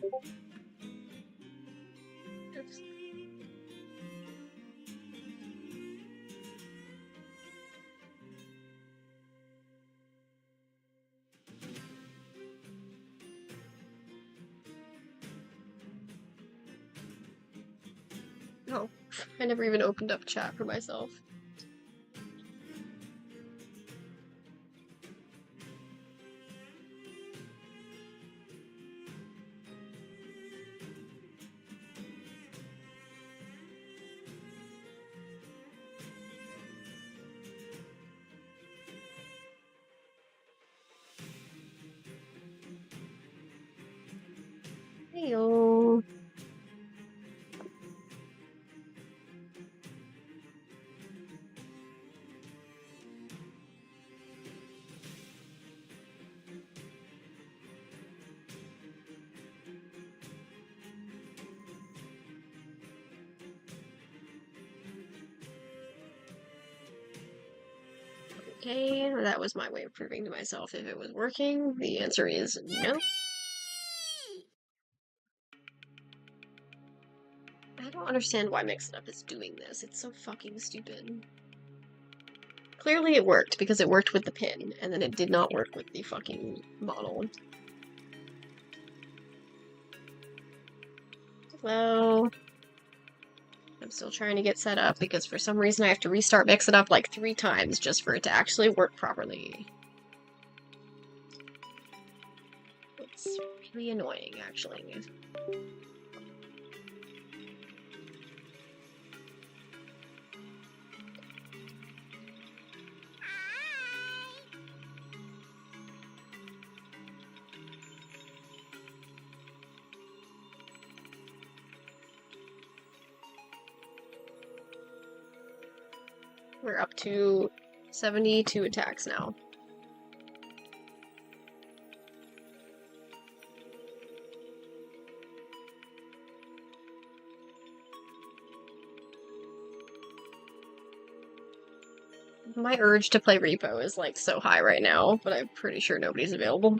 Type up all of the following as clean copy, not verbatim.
Oops. Oh, I never even opened up chat for myself. Heyo. Okay, that was my way of proving to myself if it was working. The answer is no. I don't understand why Mix It Up is doing this. It's so fucking stupid. Clearly it worked, because it worked with the pin, and then it did not work with the fucking model. Hello? I'm still trying to get set up, because for some reason I have to restart Mix It Up like 3 times just for it to actually work properly. It's really annoying, actually. We're up to 72 attacks now. My urge to play Repo is like so high right now, but I'm pretty sure nobody's available.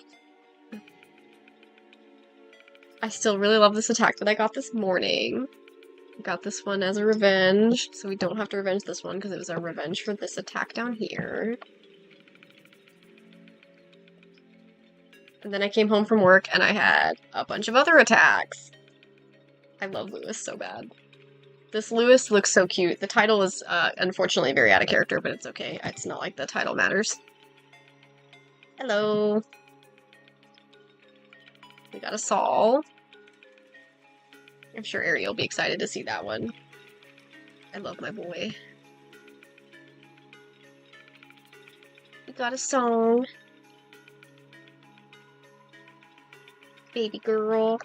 I still really love this attack that I got this morning. Got this one as a revenge, so we don't have to revenge this one because it was our revenge for this attack down here. And then I came home from work and I had a bunch of other attacks. I love Lewis so bad. This Lewis looks so cute. The title is unfortunately very out of character, but it's okay. It's not like the title matters. Hello. We got a Saul. I'm sure Ari will be excited to see that one. I love my boy. We got a song. Baby girl.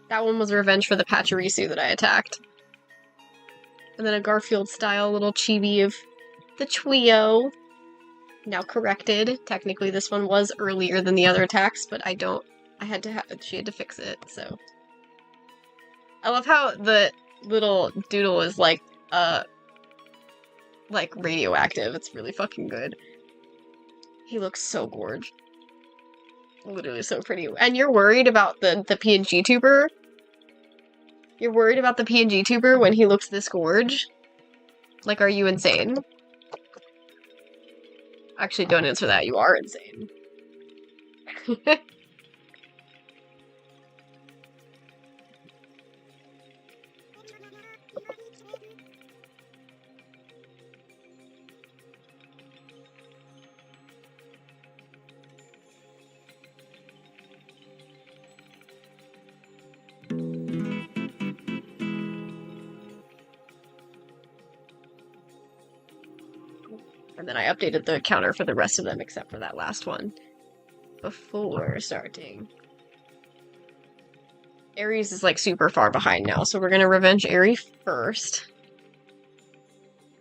That one was revenge for the Pachirisu that I attacked. And then a Garfield-style little chibi of the Twio. Now corrected. Technically, this one was earlier than the other attacks, but she had to fix it, so. I love how the little doodle is like radioactive. It's really fucking good. He looks so gorge. Literally so pretty. And you're worried about the PNG tuber? You're worried about the PNG tuber when he looks this gorge? Like, are you insane? Actually, don't answer that. You are insane. And then I updated the counter for the rest of them except for that last one before starting. Ares is like super far behind now, so we're gonna revenge Ares first.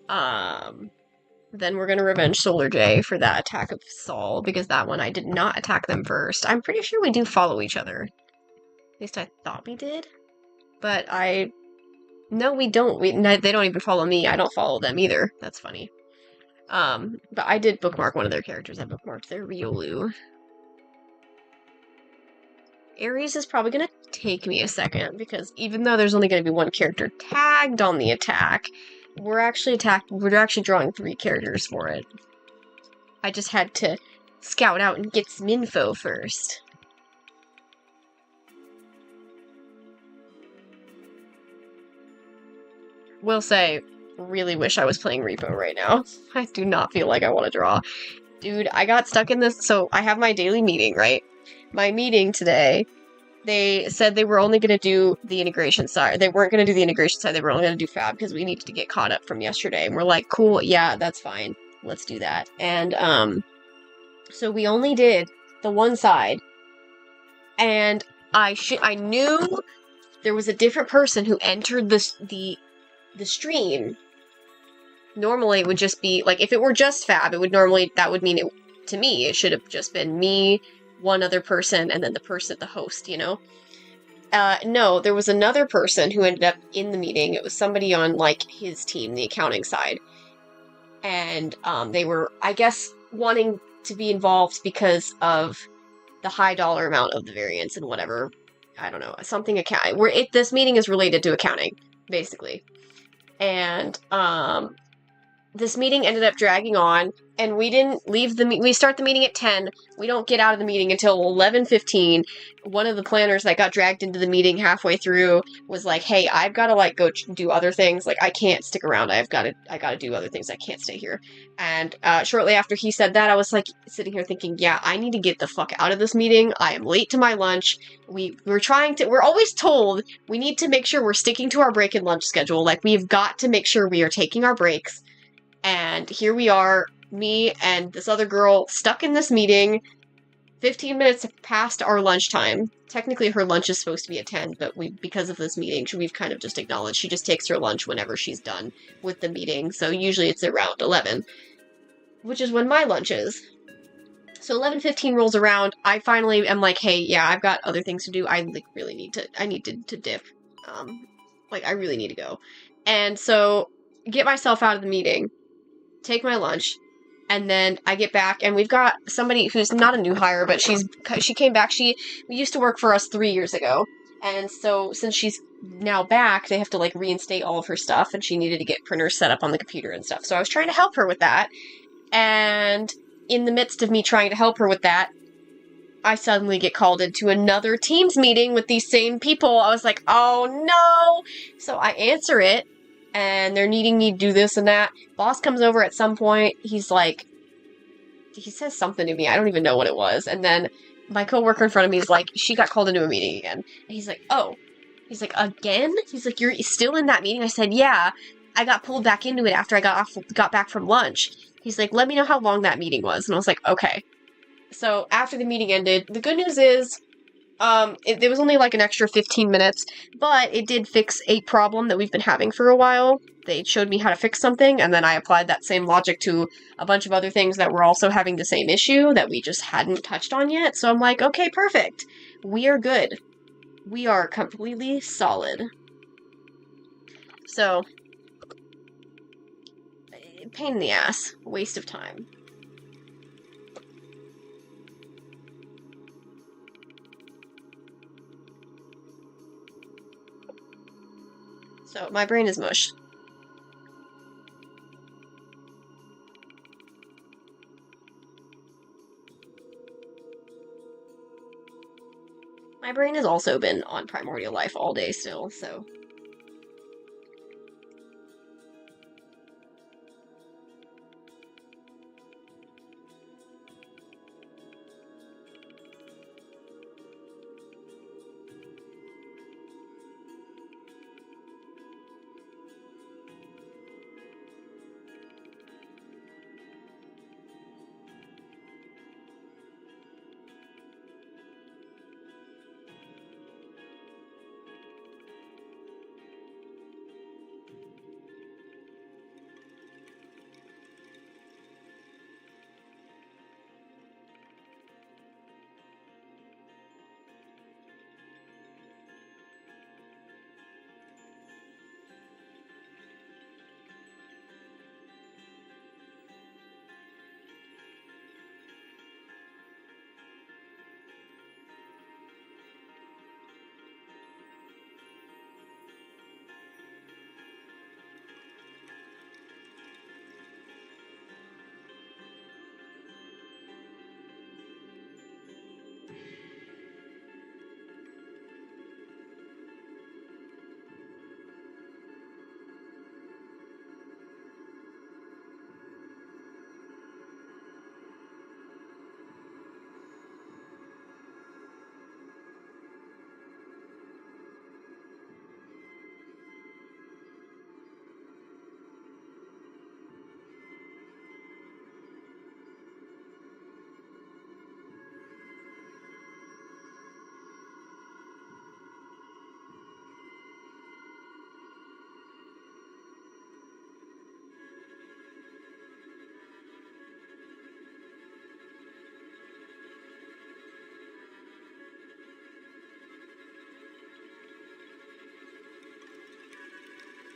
Then we're gonna revenge Solar J for that attack of Saul, because that one I did not attack them first. I'm pretty sure we do follow each other. At least I thought we did. But no, we don't. They don't even follow me. I don't follow them either. That's funny. But I did bookmark one of their characters. I bookmarked their Riolu. Ares is probably gonna take me a second, because even though there's only gonna be one character tagged on the attack, we're actually drawing 3 characters for it. I just had to scout out and get some info first. Will say, really wish I was playing Repo right now. I do not feel like I want to draw. Dude, I got stuck in this, so I have my daily meeting, right? My meeting today, they said they were only going to do the integration side. They weren't going to do the integration side, they were only going to do Fab, because we needed to get caught up from yesterday. And we're like, cool, yeah, that's fine. Let's do that. And, so we only did the one side. And I knew there was a different person who entered the stream. Normally it would just be, like, if it were just Fab, that would mean it, to me, it should have just been me, one other person, and then the host, you know? No, there was another person who ended up in the meeting. It was somebody on, like, his team, the accounting side. And, they were, I guess, wanting to be involved because of the high dollar amount of the variance and whatever. I don't know, something this meeting is related to accounting, basically. And, this meeting ended up dragging on, and we didn't leave we start the meeting at 10, we don't get out of the meeting until 11:15. One of the planners that got dragged into the meeting halfway through was like, hey, I've gotta, like, go do other things, like, I can't stick around, I gotta do other things, I can't stay here. And, shortly after he said that, I was, like, sitting here thinking, yeah, I need to get the fuck out of this meeting, I am late to my lunch, we're always told we need to make sure we're sticking to our break and lunch schedule, like, we've got to make sure we are taking our breaks. And here we are, me and this other girl, stuck in this meeting, 15 minutes past our lunchtime. Technically, her lunch is supposed to be at 10, but because of this meeting, we've kind of just acknowledged she just takes her lunch whenever she's done with the meeting, so usually it's around 11, which is when my lunch is. So 11:15 rolls around, I finally am like, hey, yeah, I've got other things to do, I need to dip. I really need to go. And so, get myself out of the meeting, take my lunch, and then I get back, and we've got somebody who's not a new hire, but she came back. We used to work for us 3 years ago, and so since she's now back, they have to, like, reinstate all of her stuff, and she needed to get printers set up on the computer and stuff. So I was trying to help her with that, and in the midst of me trying to help her with that, I suddenly get called into another Teams meeting with these same people. I was like, oh no! So I answer it, and they're needing me to do this and that. Boss comes over at some point, he says something to me, I don't even know what it was, and then my coworker in front of me is like, she got called into a meeting again. And he's like, oh. He's like, again? He's like, you're still in that meeting? I said, yeah, I got pulled back into it after I got back from lunch. He's like, let me know how long that meeting was. And I was like, okay. So after the meeting ended, the good news is, there was only, like, an extra 15 minutes, but it did fix a problem that we've been having for a while. They showed me how to fix something, and then I applied that same logic to a bunch of other things that were also having the same issue that we just hadn't touched on yet. So I'm like, okay, perfect. We are good. We are completely solid. So, pain in the ass. Waste of time. So, my brain is mush. My brain has also been on Primordial Life all day still, so...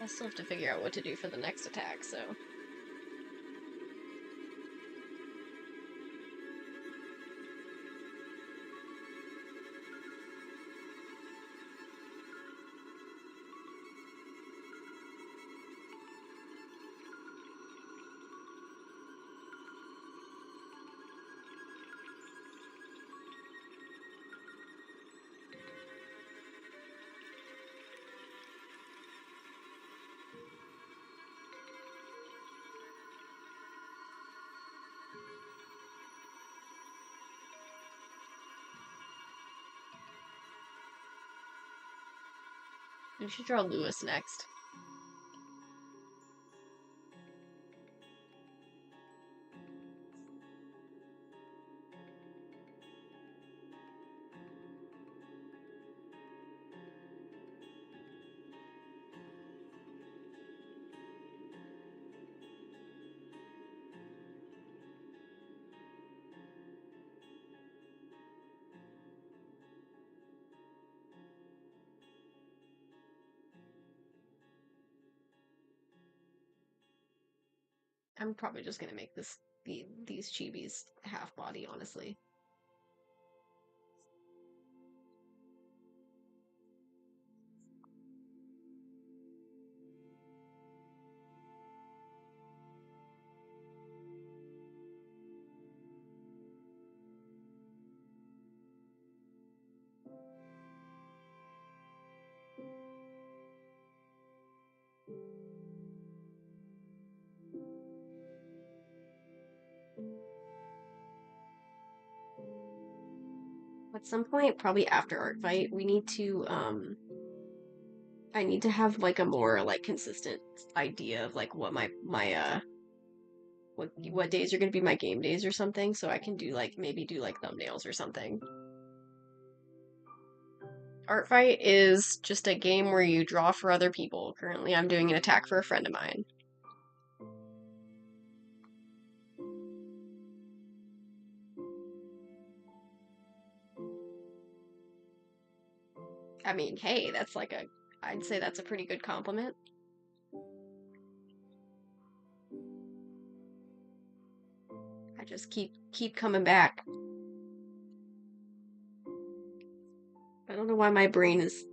I still have to figure out what to do for the next attack, so... We should draw Lewis next. I'm probably just gonna make these chibis half body, honestly. At some point, probably after Artfight, we need to, I need to have, like, a more, like, consistent idea of, like, what what days are gonna be my game days or something, so I can do, like, maybe do, like, thumbnails or something. Artfight is just a game where you draw for other people. Currently, I'm doing an attack for a friend of mine. I mean, hey, that's like I'd say that's a pretty good compliment. I just keep coming back. I don't know why my brain is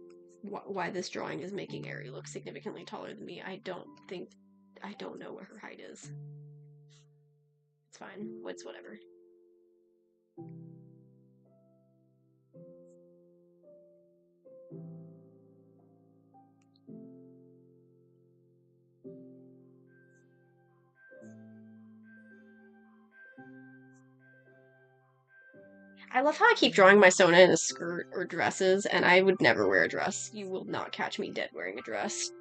why this drawing is making Ari look significantly taller than me. I don't know what her height is. It's fine. It's whatever. I love how I keep drawing my Sona in a skirt or dresses, and I would never wear a dress. You will not catch me dead wearing a dress.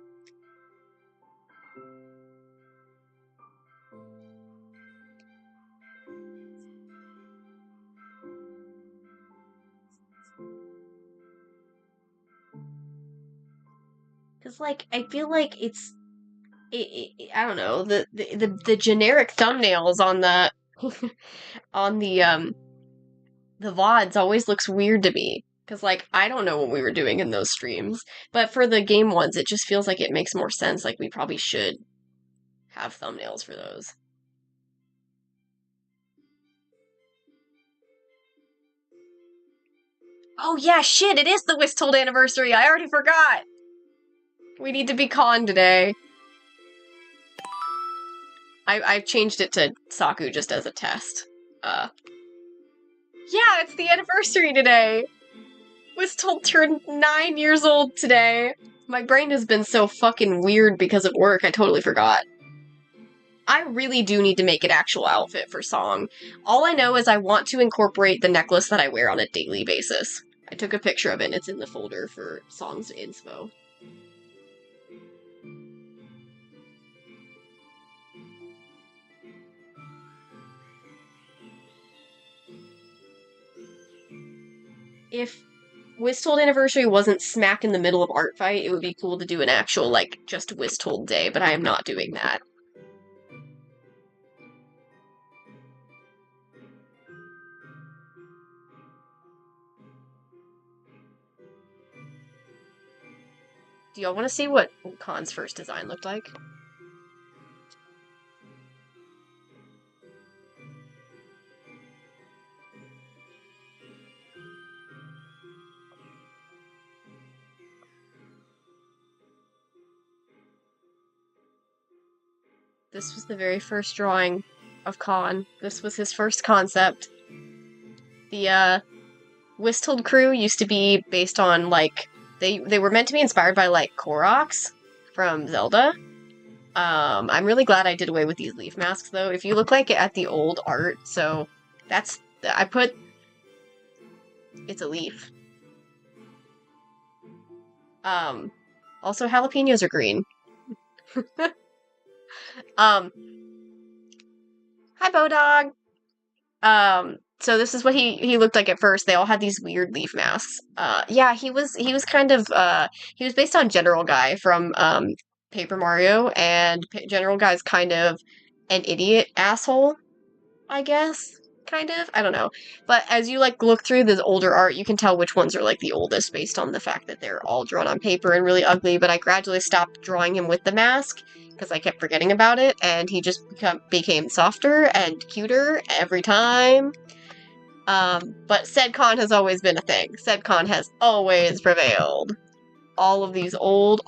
Because, like, I feel like I don't know, the generic thumbnails on the on the VODs always looks weird to me. Because, like, I don't know what we were doing in those streams. But for the game ones, it just feels like it makes more sense. Like, we probably should have thumbnails for those. Oh, yeah, shit, it is the Wisthold anniversary. I already forgot. We need to be con today. I've changed it to Saku just as a test. Yeah, it's the anniversary today. Wisthold turned 9 years old today. My brain has been so fucking weird because of work, I totally forgot. I really do need to make an actual outfit for Song. All I know is I want to incorporate the necklace that I wear on a daily basis. I took a picture of it and it's in the folder for Song's inspo. If Wisthold Anniversary wasn't smack in the middle of Artfight, it would be cool to do an actual, like, just Wisthold day, but I am not doing that. Do y'all want to see what Khan's first design looked like? This was the very first drawing of Khan. This was his first concept. The Wisthold crew used to be based on, like, they were meant to be inspired by, like, Koroks from Zelda. I'm really glad I did away with these leaf masks, though. If you look like it at the old art, so that's... It's a leaf. Also, jalapenos are green. Hi, Bodog! So this is what he looked like at first. They all had these weird leaf masks. Yeah, he was kind of, he was based on General Guy from, Paper Mario, and General Guy's kind of an idiot asshole, I guess? Kind of? I don't know. But as you, like, look through the older art, you can tell which ones are, like, the oldest based on the fact that they're all drawn on paper and really ugly, but I gradually stopped drawing him with the mask, because I kept forgetting about it, and he just became softer and cuter every time. But said Khan has always been a thing. Said Khan has always prevailed. All of these old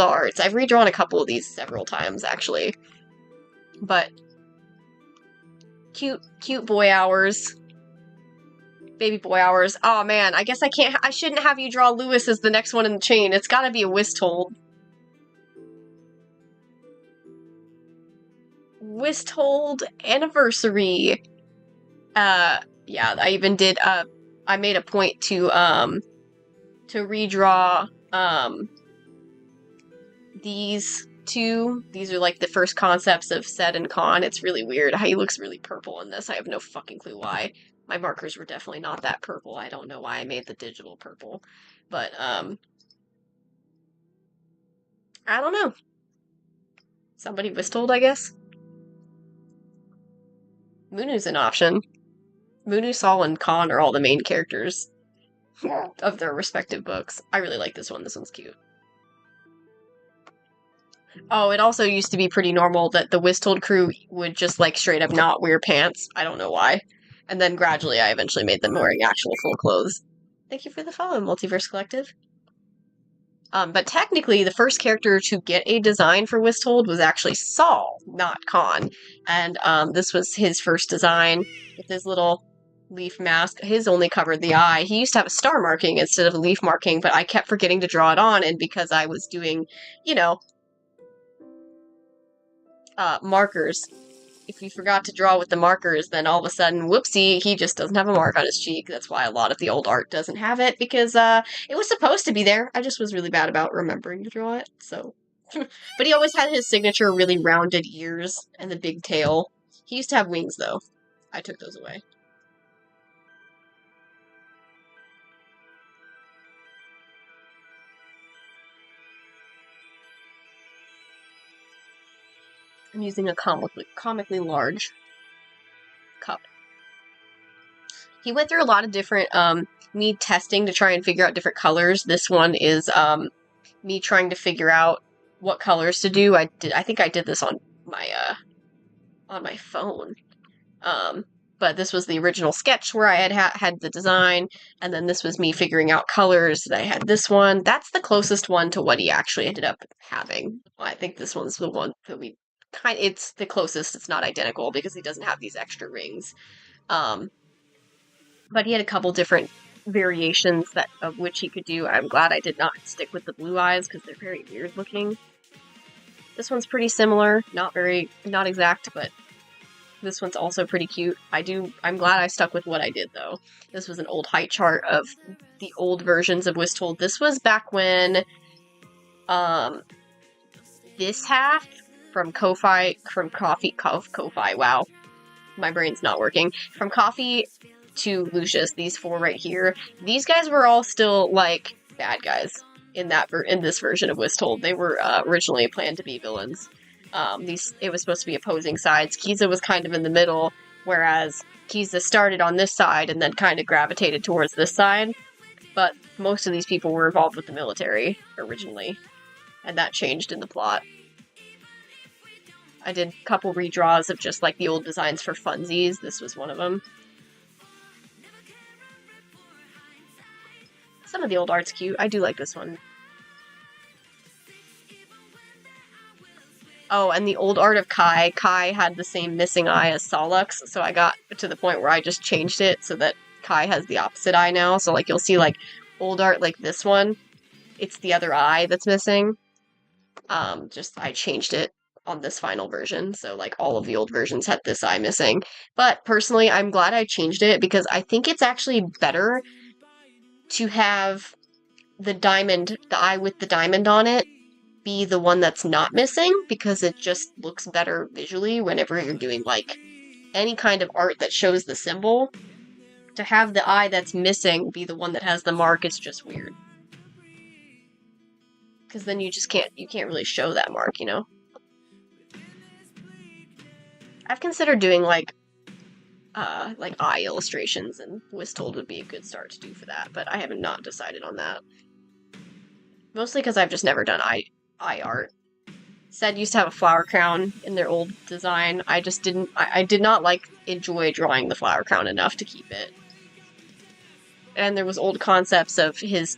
arts. I've redrawn a couple of these several times, actually. But cute boy hours. Baby boy hours. Oh man, I guess I shouldn't have you draw Lewis as the next one in the chain. It's gotta be a Wisthold. Wisthold anniversary. Yeah, I even did, I made a point to redraw, these two. These are, like, the first concepts of Sed and Khan. It's really weird. He looks really purple in this. I have no fucking clue why. My markers were definitely not that purple. I don't know why I made the digital purple. But, I don't know. Somebody Wisthold, I guess? Munu's an option. Munu, Sol, and Khan are all the main characters of their respective books. I really like this one. This one's cute. Oh, it also used to be pretty normal that the Wisthold crew would just, like, straight up not wear pants. I don't know why. And then gradually I eventually made them wearing actual full clothes. Thank you for the follow, Multiverse Collective. But technically, the first character to get a design for Wisthold was actually Sol, not Khan. And this was his first design with his little leaf mask. His only covered the eye. He used to have a star marking instead of a leaf marking, but I kept forgetting to draw it on, and because I was doing, you know, markers. If you forgot to draw with the markers, then all of a sudden, whoopsie, he just doesn't have a mark on his cheek. That's why a lot of the old art doesn't have it, because it was supposed to be there. I just was really bad about remembering to draw it, so. But he always had his signature really rounded ears and the big tail. He used to have wings, though. I took those away. I'm using a comically large cup. He went through a lot of different, me testing to try and figure out different colors. This one is, me trying to figure out what colors to do. I think I did this on my phone. But this was the original sketch where I had the design, and then this was me figuring out colors. I had this one. That's the closest one to what he actually ended up having. Well, I think this one's the one that it's the closest. It's not identical because he doesn't have these extra rings. But he had a couple different variations of which he could do. I'm glad I did not stick with the blue eyes because they're very weird looking. This one's pretty similar. Not exact, but this one's also pretty cute. I'm glad I stuck with what I did, though. This was an old height chart of the old versions of Wisthold. This was back when, this half from Ko-Fi, wow. My brain's not working. From Coffee to Lucius, these four right here, these guys were all still, like, bad guys in this version of Wisthold. They were originally planned to be villains. It was supposed to be opposing sides. Kiza was kind of in the middle, whereas Kiza started on this side and then kind of gravitated towards this side. But most of these people were involved with the military originally. and that changed in the plot. I did a couple redraws of just like the old designs for funsies. This was one of them. Some of the old art's cute. I do like this one. Oh, and the old art of Kai. Kai had the same missing eye as Solux, so I got to the point where I just changed it so that Kai has the opposite eye now. So, like, you'll see, like, old art like this one. It's the other eye that's missing. I changed it on this final version, so, like, all of the old versions had this eye missing. But, personally, I'm glad I changed it, because I think it's actually better to have the eye with the diamond on it, be the one that's not missing, because it just looks better visually whenever you're doing, like, any kind of art that shows the symbol. To have the eye that's missing be the one that has the mark is just weird. Because then you can't really show that mark, you know? I've considered doing, like eye illustrations, and Wisthold would be a good start to do for that, but I have not decided on that. Mostly because I've just never done eye art. Said used to have a flower crown in their old design. I just didn't. I did not enjoy drawing the flower crown enough to keep it. And there was old concepts of his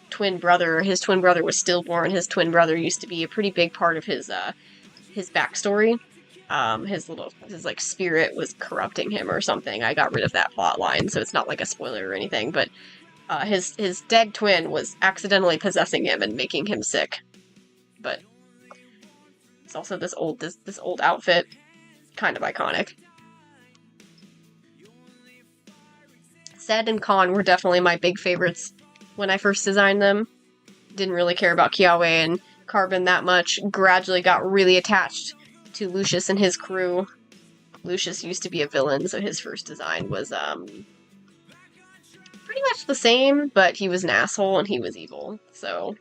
twin brother. His twin brother was stillborn. His twin brother used to be a pretty big part of his backstory. His like spirit was corrupting him or something. I got rid of that plot line, so it's not like a spoiler or anything. But his dead twin was accidentally possessing him and making him sick. But it's also this old outfit, kind of iconic. Zed and Khan were definitely my big favorites when I first designed them. Didn't really care about Kiawe and Carbon that much. Gradually got really attached to Lucius and his crew. Lucius used to be a villain, so his first design was pretty much the same, but he was an asshole and he was evil, so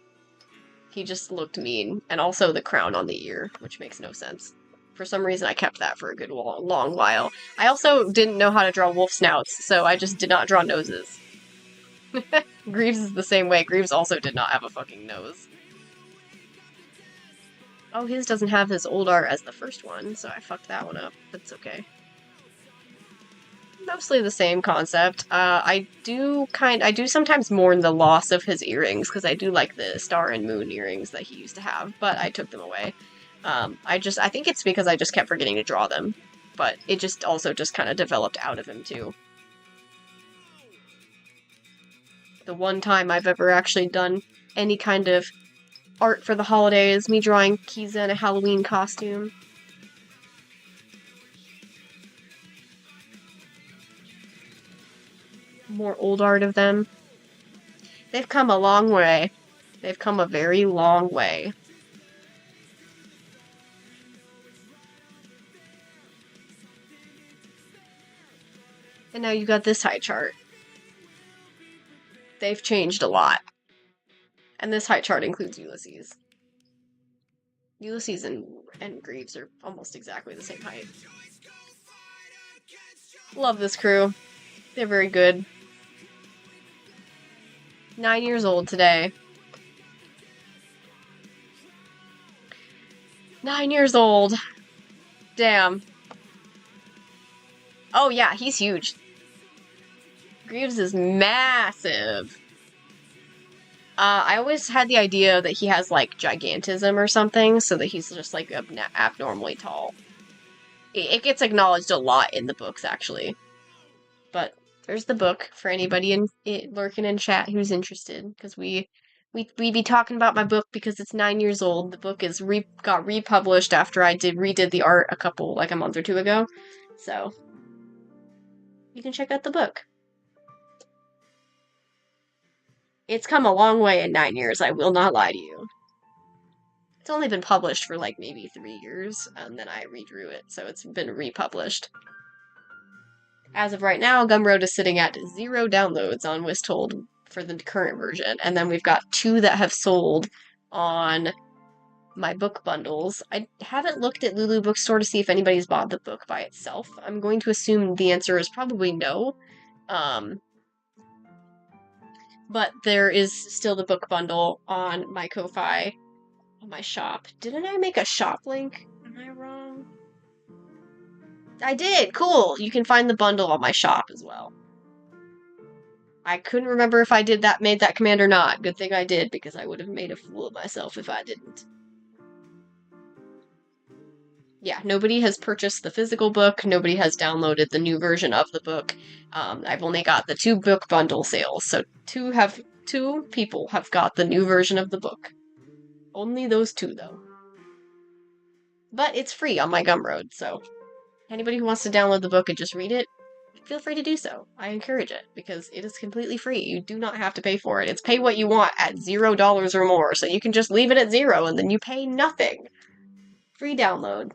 he just looked mean. And also the crown on the ear, which makes no sense. For some reason I kept that for a good long while. I also didn't know how to draw wolf snouts, so I just did not draw noses. Greaves is the same way. Greaves also did not have a fucking nose. Oh, his doesn't have his old art as the first one, so I fucked that one up. That's okay. Mostly the same concept. I do sometimes mourn the loss of his earrings, because I do like the star and moon earrings that he used to have, but I took them away. I think it's because I just kept forgetting to draw them, but it just also just kind of developed out of him too. The one time I've ever actually done any kind of art for the holidays, me drawing Kiza in a Halloween costume. More old art of them. They've come a long way. They've come a very long way. And now you got this high chart. They've changed a lot. And this high chart includes Ulysses. Ulysses and Greaves are almost exactly the same height. Love this crew. They're very good. 9 years old today. 9 years old. Damn. Oh yeah, he's huge. Greaves is massive. I always had the idea that he has, like, gigantism or something, so that he's just, like, abnormally tall. It gets acknowledged a lot in the books, actually. But there's the book for anybody lurking in chat who's interested, because we be talking about my book because it's 9 years old. The book got republished after I redid the art a month or two ago, so you can check out the book. It's come a long way in 9 years, I will not lie to you. It's only been published for, like, maybe 3 years, and then I redrew it, so it's been republished. As of right now, Gumroad is sitting at 0 downloads on Wisthold for the current version, and then we've got 2 that have sold on my book bundles. I haven't looked at Lulu Bookstore to see if anybody's bought the book by itself. I'm going to assume the answer is probably no. But there is still the book bundle on my Ko-Fi on my shop. Didn't I make a shop link? Am I wrong? I did! Cool! You can find the bundle on my shop as well. I couldn't remember if I made that command or not. Good thing I did, because I would have made a fool of myself if I didn't. Yeah, nobody has purchased the physical book. Nobody has downloaded the new version of the book. I've only got the 2 book bundle sales, so two people have got the new version of the book. Only those 2, though. But it's free on my Gumroad, so anybody who wants to download the book and just read it, feel free to do so. I encourage it, because it is completely free. You do not have to pay for it. It's pay what you want at $0 or more, so you can just leave it at 0 and then you pay nothing. Free download.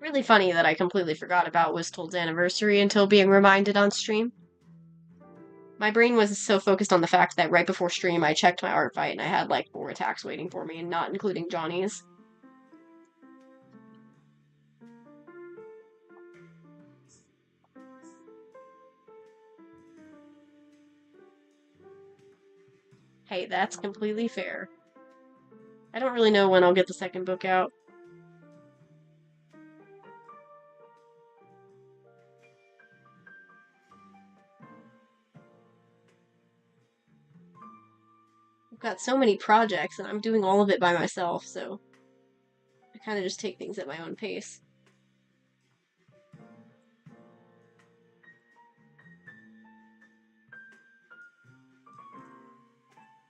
Really funny that I completely forgot about Wisthold's anniversary until being reminded on stream. My brain was so focused on the fact that right before stream I checked my Artfight and I had like 4 attacks waiting for me, and not including Johnny's. Hey, that's completely fair. I don't really know when I'll get the second book out. I've got so many projects and I'm doing all of it by myself, so I kind of just take things at my own pace.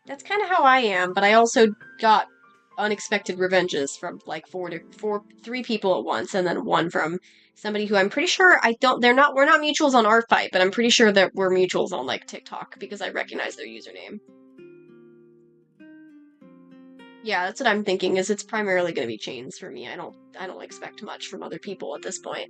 That's kind of how I am, but I also got unexpected revenges from like 3 people at once, and then 1 from somebody who I'm pretty sure we're not mutuals on Artfight, but I'm pretty sure that we're mutuals on like TikTok because I recognize their username. Yeah, that's what I'm thinking, is it's primarily going to be chains for me. I don't expect much from other people at this point.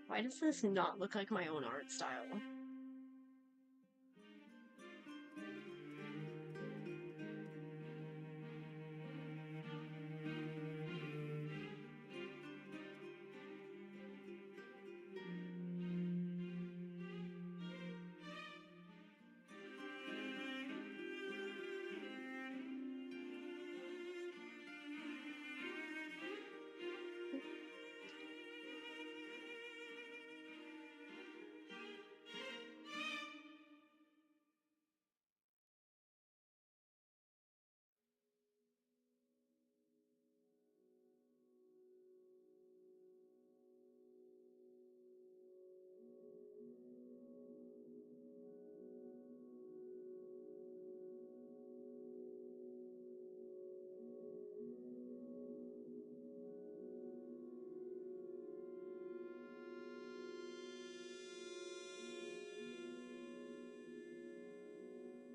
Why does this not look like my own art style?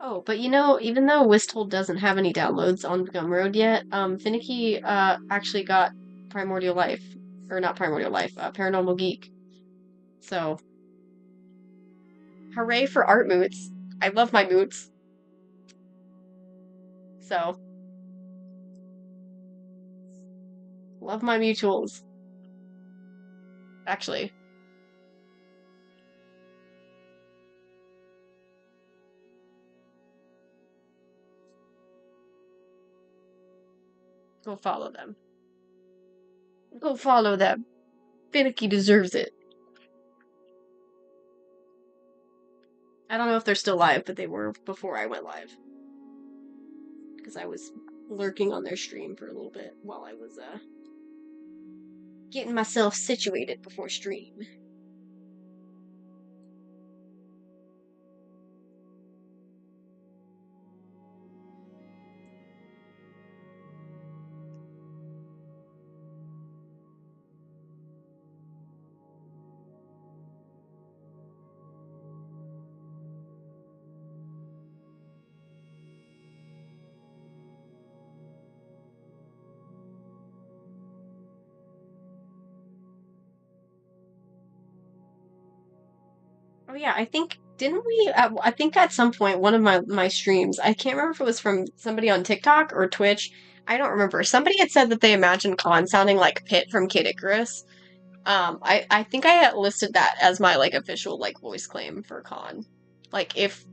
Oh, but you know, even though Wisthold doesn't have any downloads on Gumroad yet, Finicky actually got Primordial Life, or not Primordial Life, Paranormal Geek. So, hooray for art moots! I love my moots. So, love my mutuals. Actually, go follow them. Go follow them. Finicky deserves it. I don't know if they're still live, but they were before I went live. Because I was lurking on their stream for a little bit while I was, Getting myself situated before stream. Oh yeah, I think didn't we? I think at some point one of my streams, I can't remember if it was from somebody on TikTok or Twitch. I don't remember. Somebody had said that they imagined Khan sounding like Pit from Kid Icarus. I think I had listed that as my like official like voice claim for Khan. Like if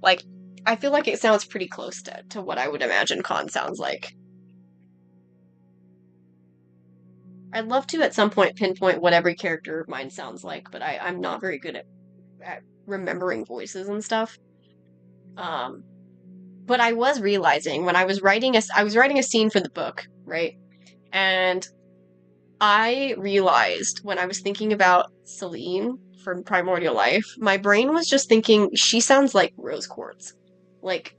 like I feel like it sounds pretty close to what I would imagine Khan sounds like. I'd love to at some point pinpoint what every character of mine sounds like, but I'm not very good at remembering voices and stuff. Um, but I was realizing when I was writing a scene for the book, right? And I realized when I was thinking about Celine from Primordial Life, my brain was just thinking she sounds like Rose Quartz. Like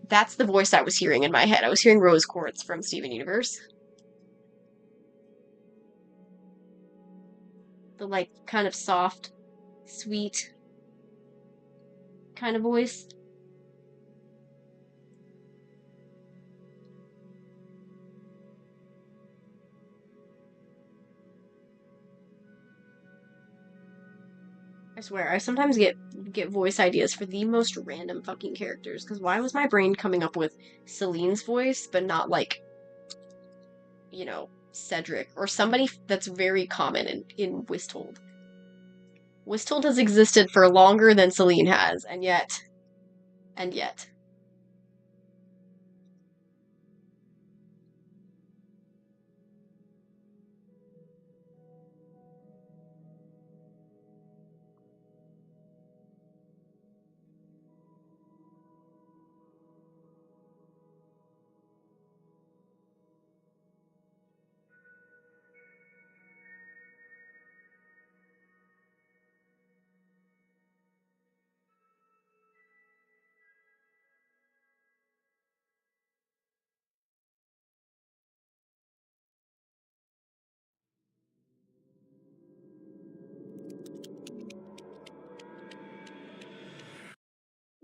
that's the voice I was hearing in my head. I was hearing Rose Quartz from Steven Universe. The like kind of soft, sweet kind of voice. I swear, I sometimes get voice ideas for the most random fucking characters. Because why was my brain coming up with Celine's voice, but not like, Cedric or somebody that's very common in Wisthold? Wisthold has existed for longer than Celine has, and yet.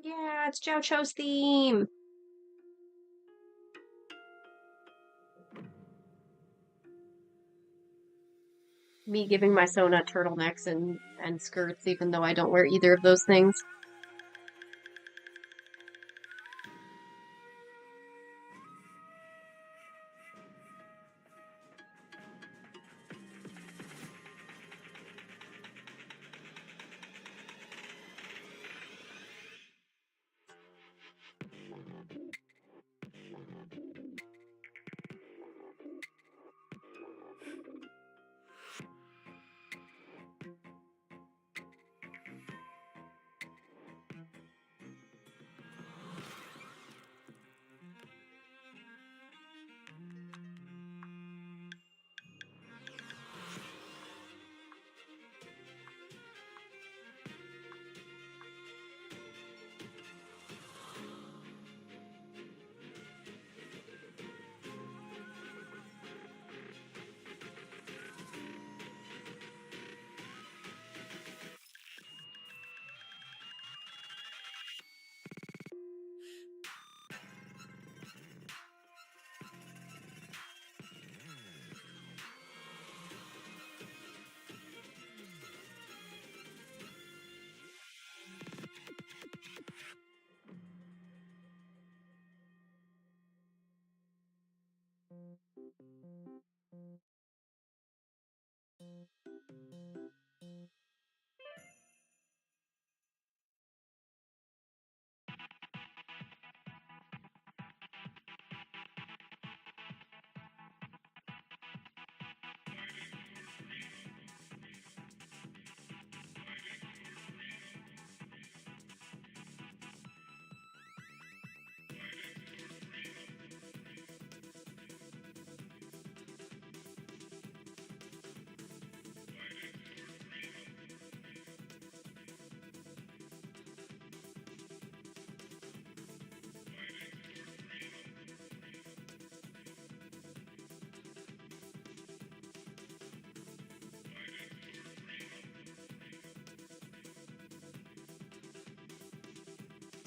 Yeah, it's Zhao Cho's theme. Me giving my Sona turtlenecks and skirts, even though I don't wear either of those things.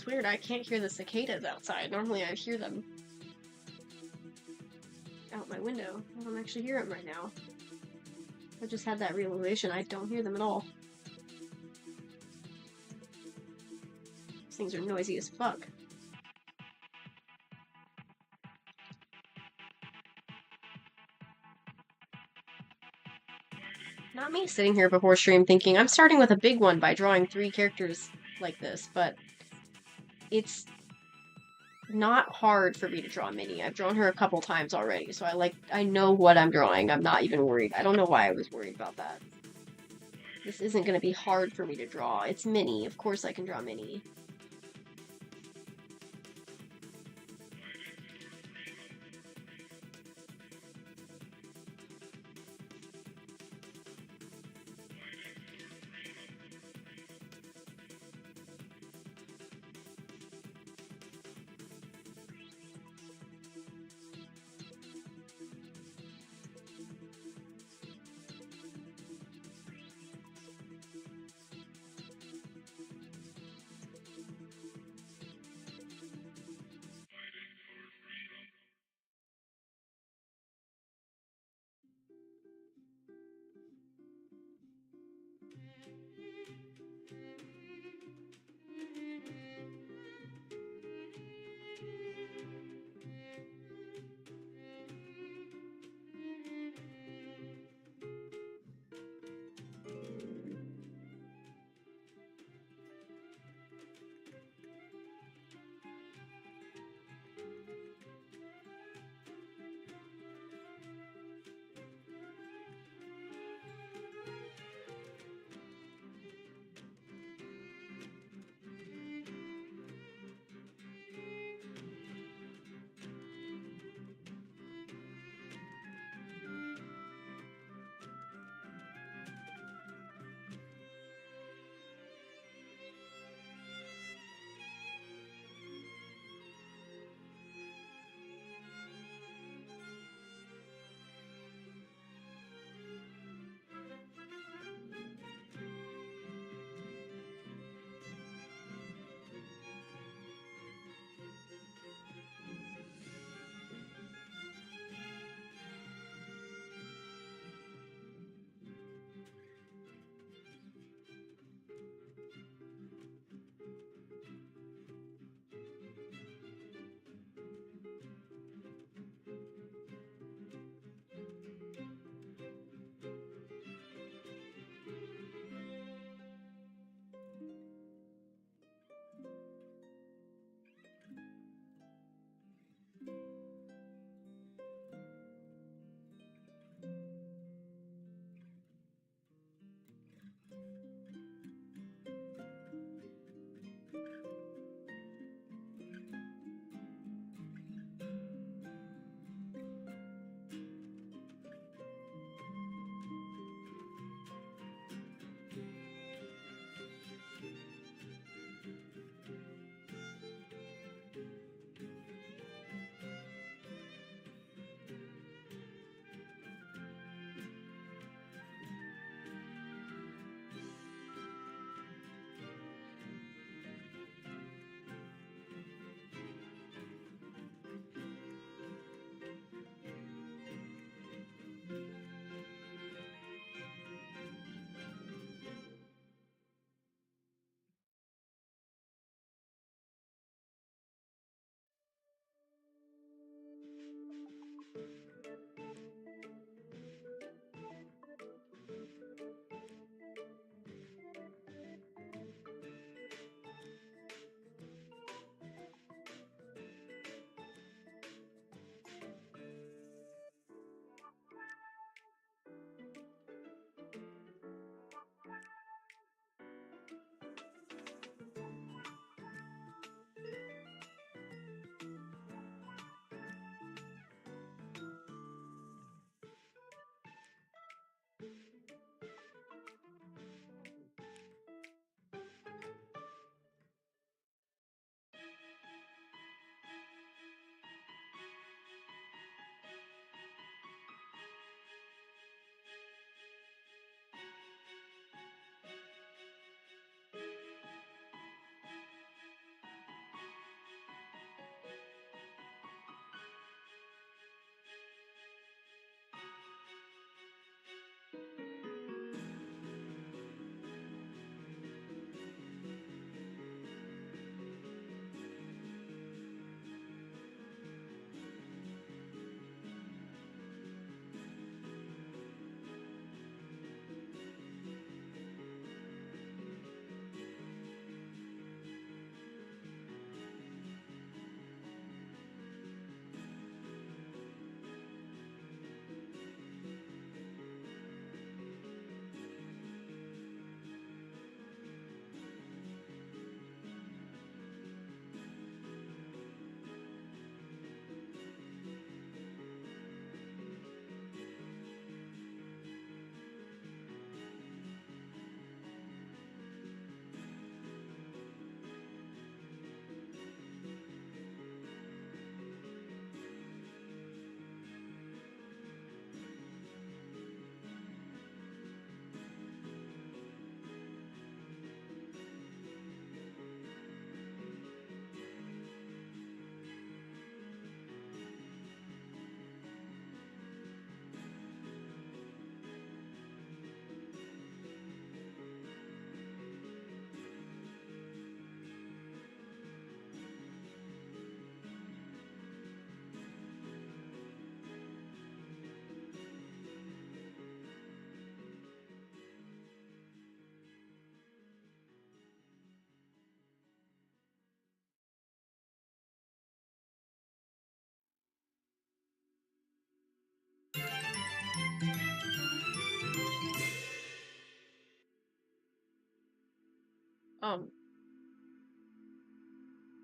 It's weird, I can't hear the cicadas outside. Normally I hear them out my window. I don't actually hear them right now. I just had that realization, I don't hear them at all. These things are noisy as fuck. Not me sitting here before stream thinking, I'm starting with a big one by drawing 3 characters like this, but it's not hard for me to draw Minnie. I've drawn her a couple times already, so I know what I'm drawing. I'm not even worried. I don't know why I was worried about that. This isn't going to be hard for me to draw. It's Minnie. Of course I can draw Minnie.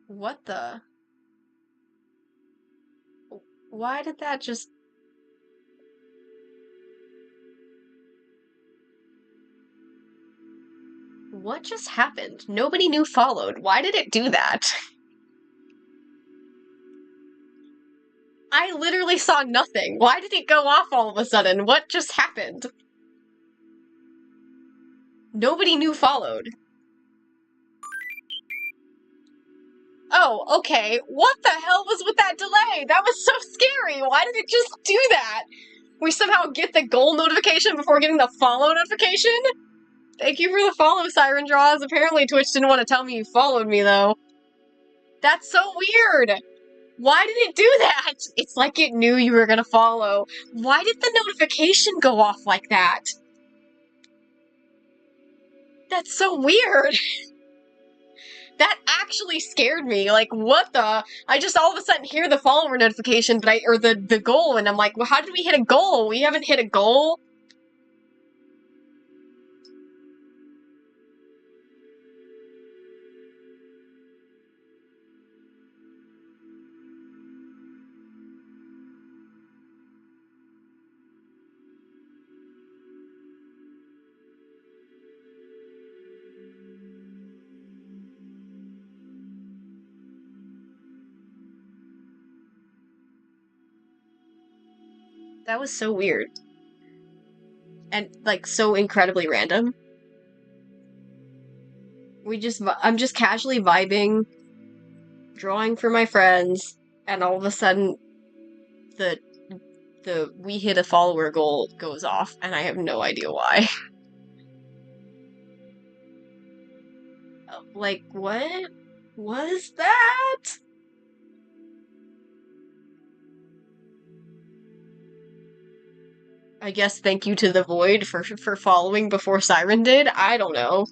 What the? Why did that just... What just happened? Nobody knew followed. Why did it do that? I literally saw nothing. Why did it go off all of a sudden? What just happened? Nobody knew followed. Oh, okay. What the hell was with that delay? That was so scary. Why did it just do that? We somehow get the goal notification before getting the follow notification? Thank you for the follow, Siren Draws. Apparently Twitch didn't want to tell me you followed me, though. That's so weird! Why did it do that? It's like it knew you were gonna follow. Why did the notification go off like that? That's so weird! That actually scared me. Like, what the? I just all of a sudden hear the follower notification, but or the goal, and I'm like, well, how did we hit a goal? We haven't hit a goal? That was so weird. And, like, so incredibly random. I'm just casually vibing, drawing for my friends, and all of a sudden, the we hit a follower goal goes off, and I have no idea why. Like, what was that? I guess thank you to the Void for following before Siren did? I don't know.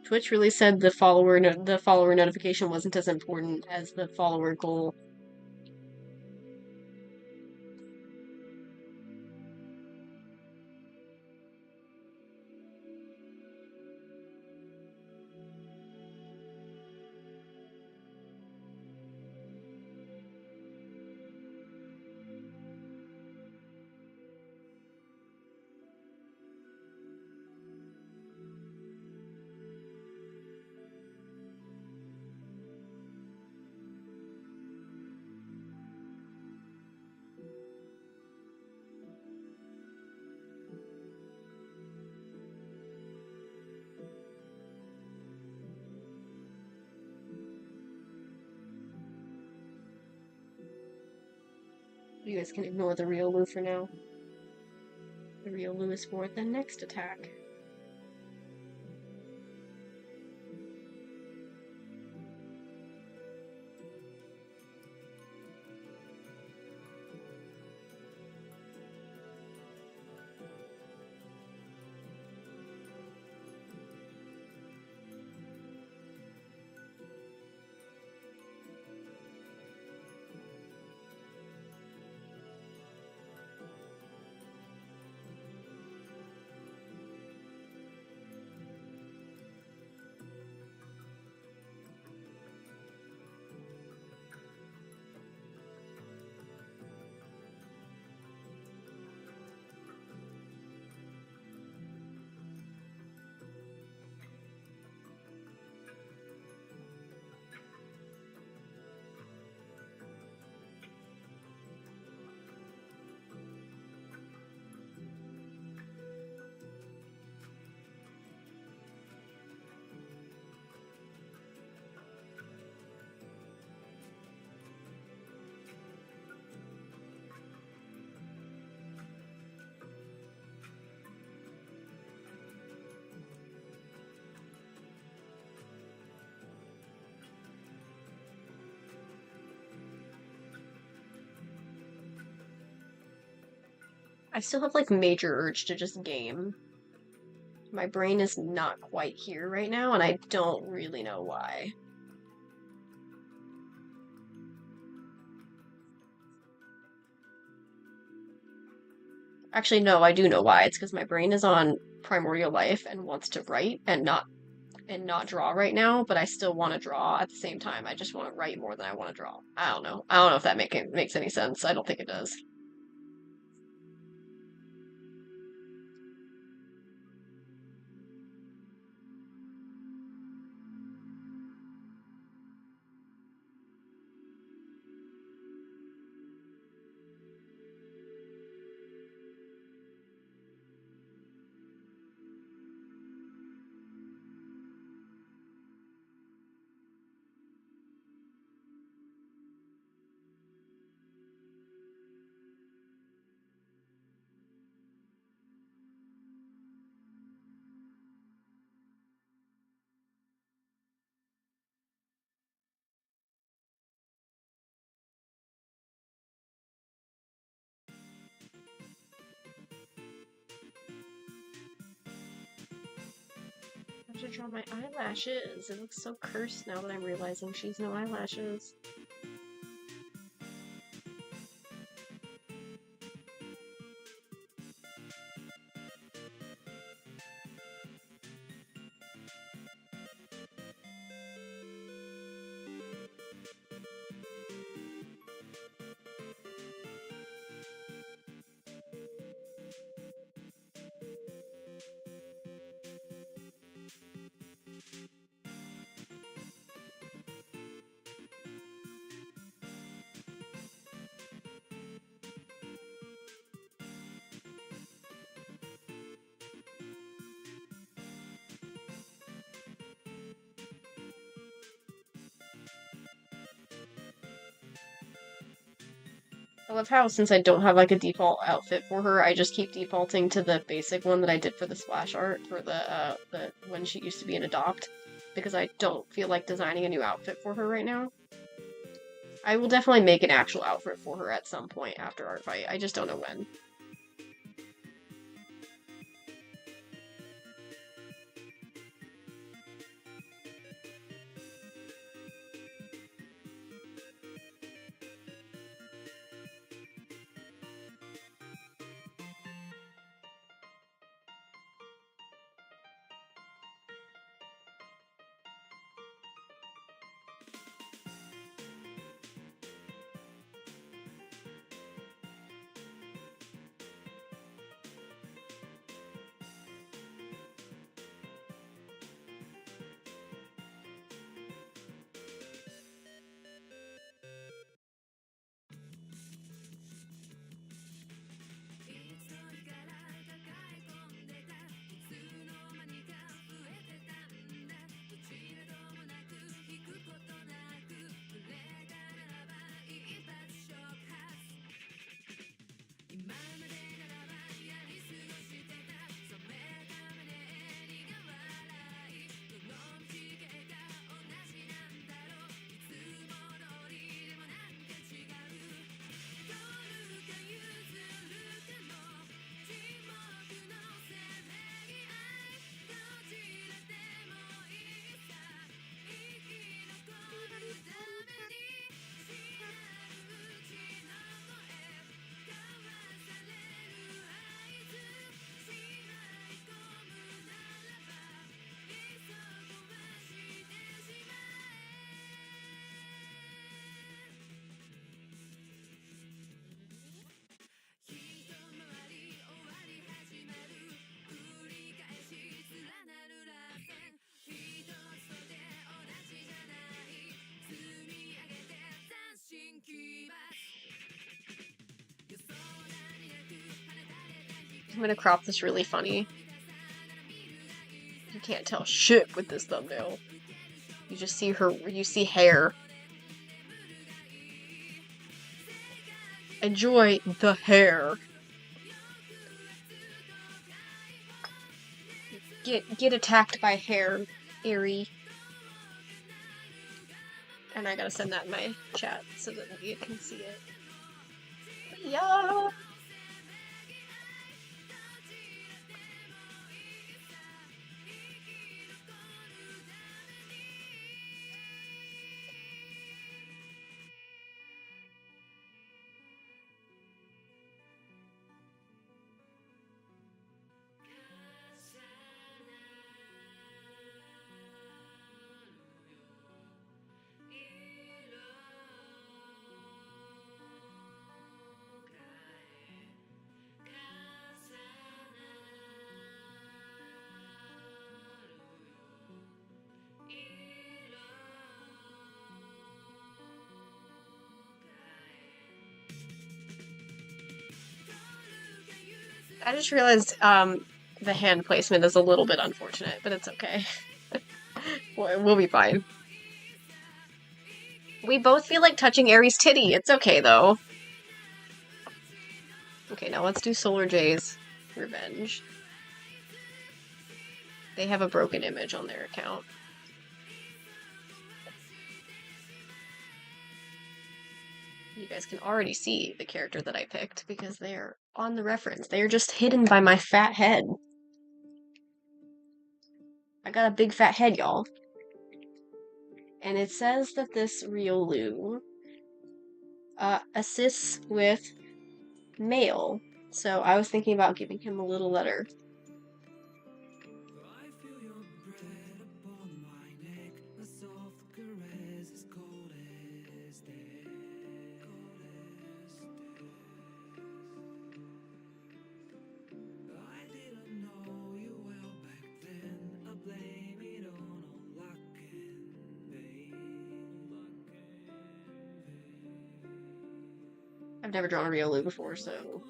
Twitch really said the follower notification wasn't as important as the follower goal. You guys can ignore the real Lou for now. The real Lou is for the next attack. I still have, like, major urge to just game. My brain is not quite here right now, and I don't really know why. Actually, no, I do know why. It's because my brain is on Primordial Life and wants to write and not draw right now, but I still want to draw at the same time. I just want to write more than I want to draw. I don't know. I don't know if that makes any sense. I don't think it does. I have to draw my eyelashes. It looks so cursed now that I'm realizing she's no eyelashes. I love how since I don't have like a default outfit for her, I just keep defaulting to the basic one that I did for the splash art for the when she used to be an adopt, because I don't feel like designing a new outfit for her right now. I will definitely make an actual outfit for her at some point after Artfight. I just don't know when. I'm gonna crop this really funny. You can't tell shit with this thumbnail. You just see you see hair. Enjoy the hair. Get attacked by hair, Eerie. And I gotta send that in my chat so that you can see it. Yeah. I just realized the hand placement is a little bit unfortunate, but it's okay. We'll be fine. We both feel like touching Aries' titty. It's okay, though. Okay, now let's do Solar J's Revenge. They have a broken image on their account. You guys can already see the character that I picked because they're on the reference. They are just hidden by my fat head. I got a big fat head, y'all. And it says that this Riolu assists with mail. So I was thinking about giving him a little letter. I've never drawn a Riolu before, so...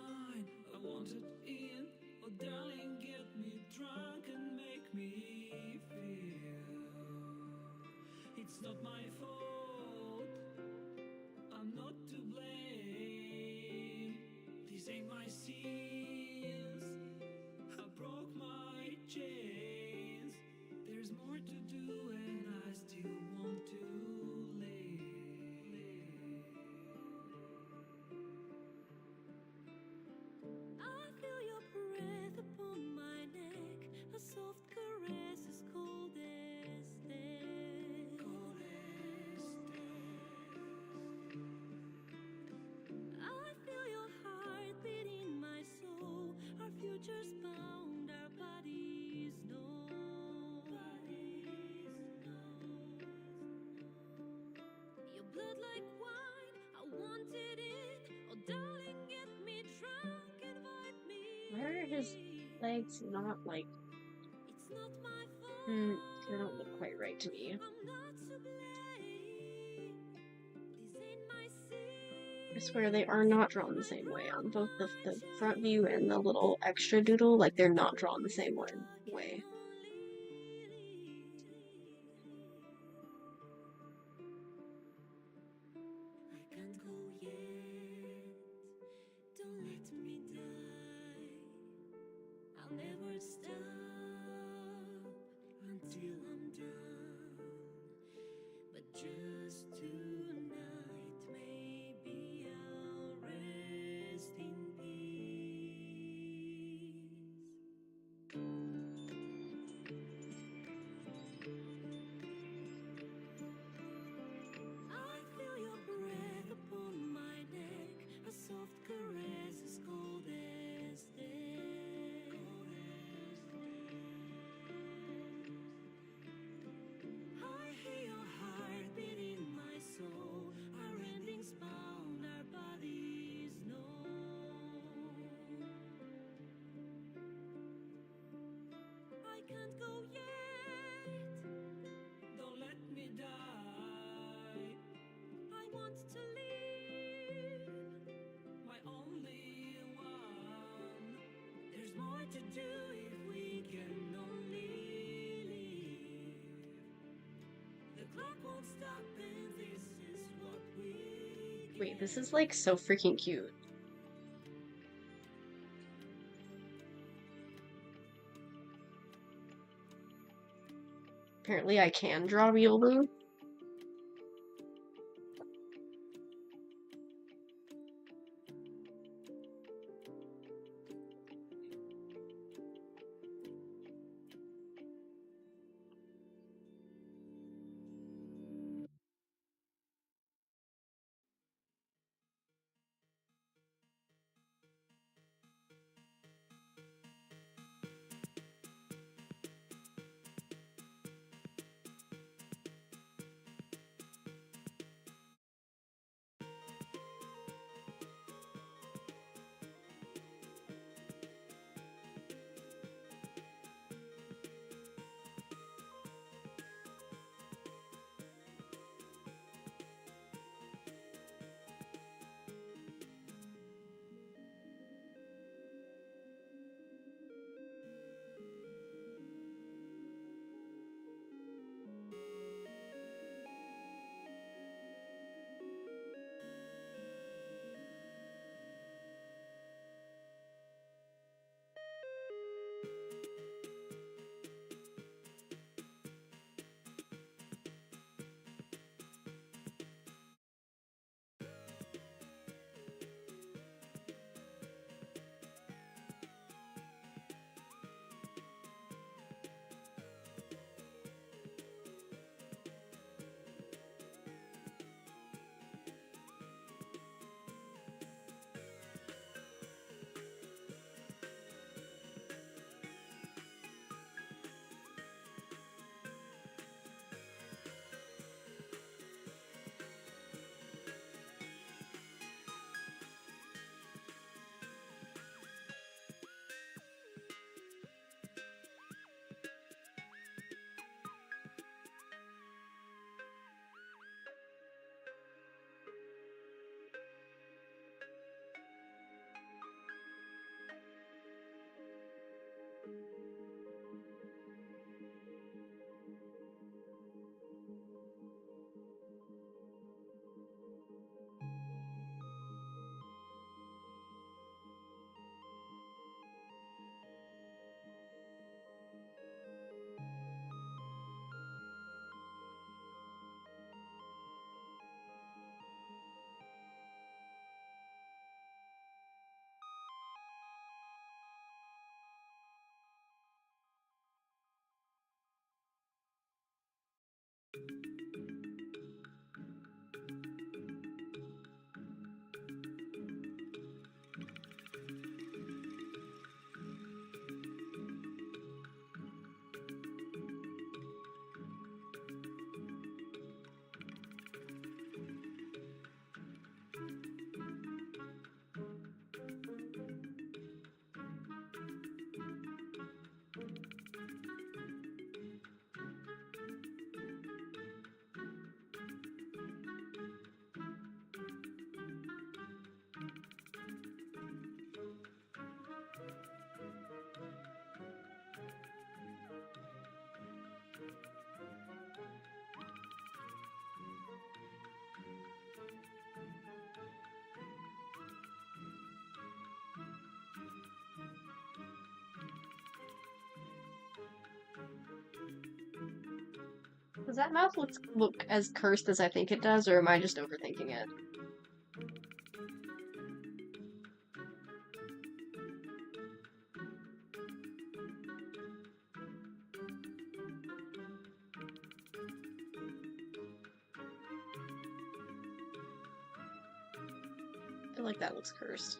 Why are his legs not like... they don't look quite right to me. I swear they are not drawn the same way on both the front view and the little extra doodle. Like, they're not drawn the same way. Wait, this is like so freaking cute. Apparently I can draw Riolu. Does that mouth look as cursed as I think it does, or am I just overthinking it? I feel like that looks cursed.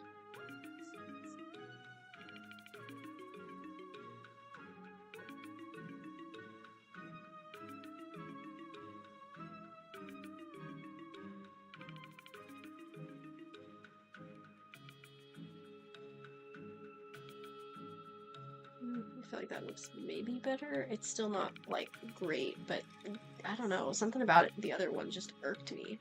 I feel like that looks maybe better. It's still not, like, great, but I don't know. Something about it, the other one just irked me.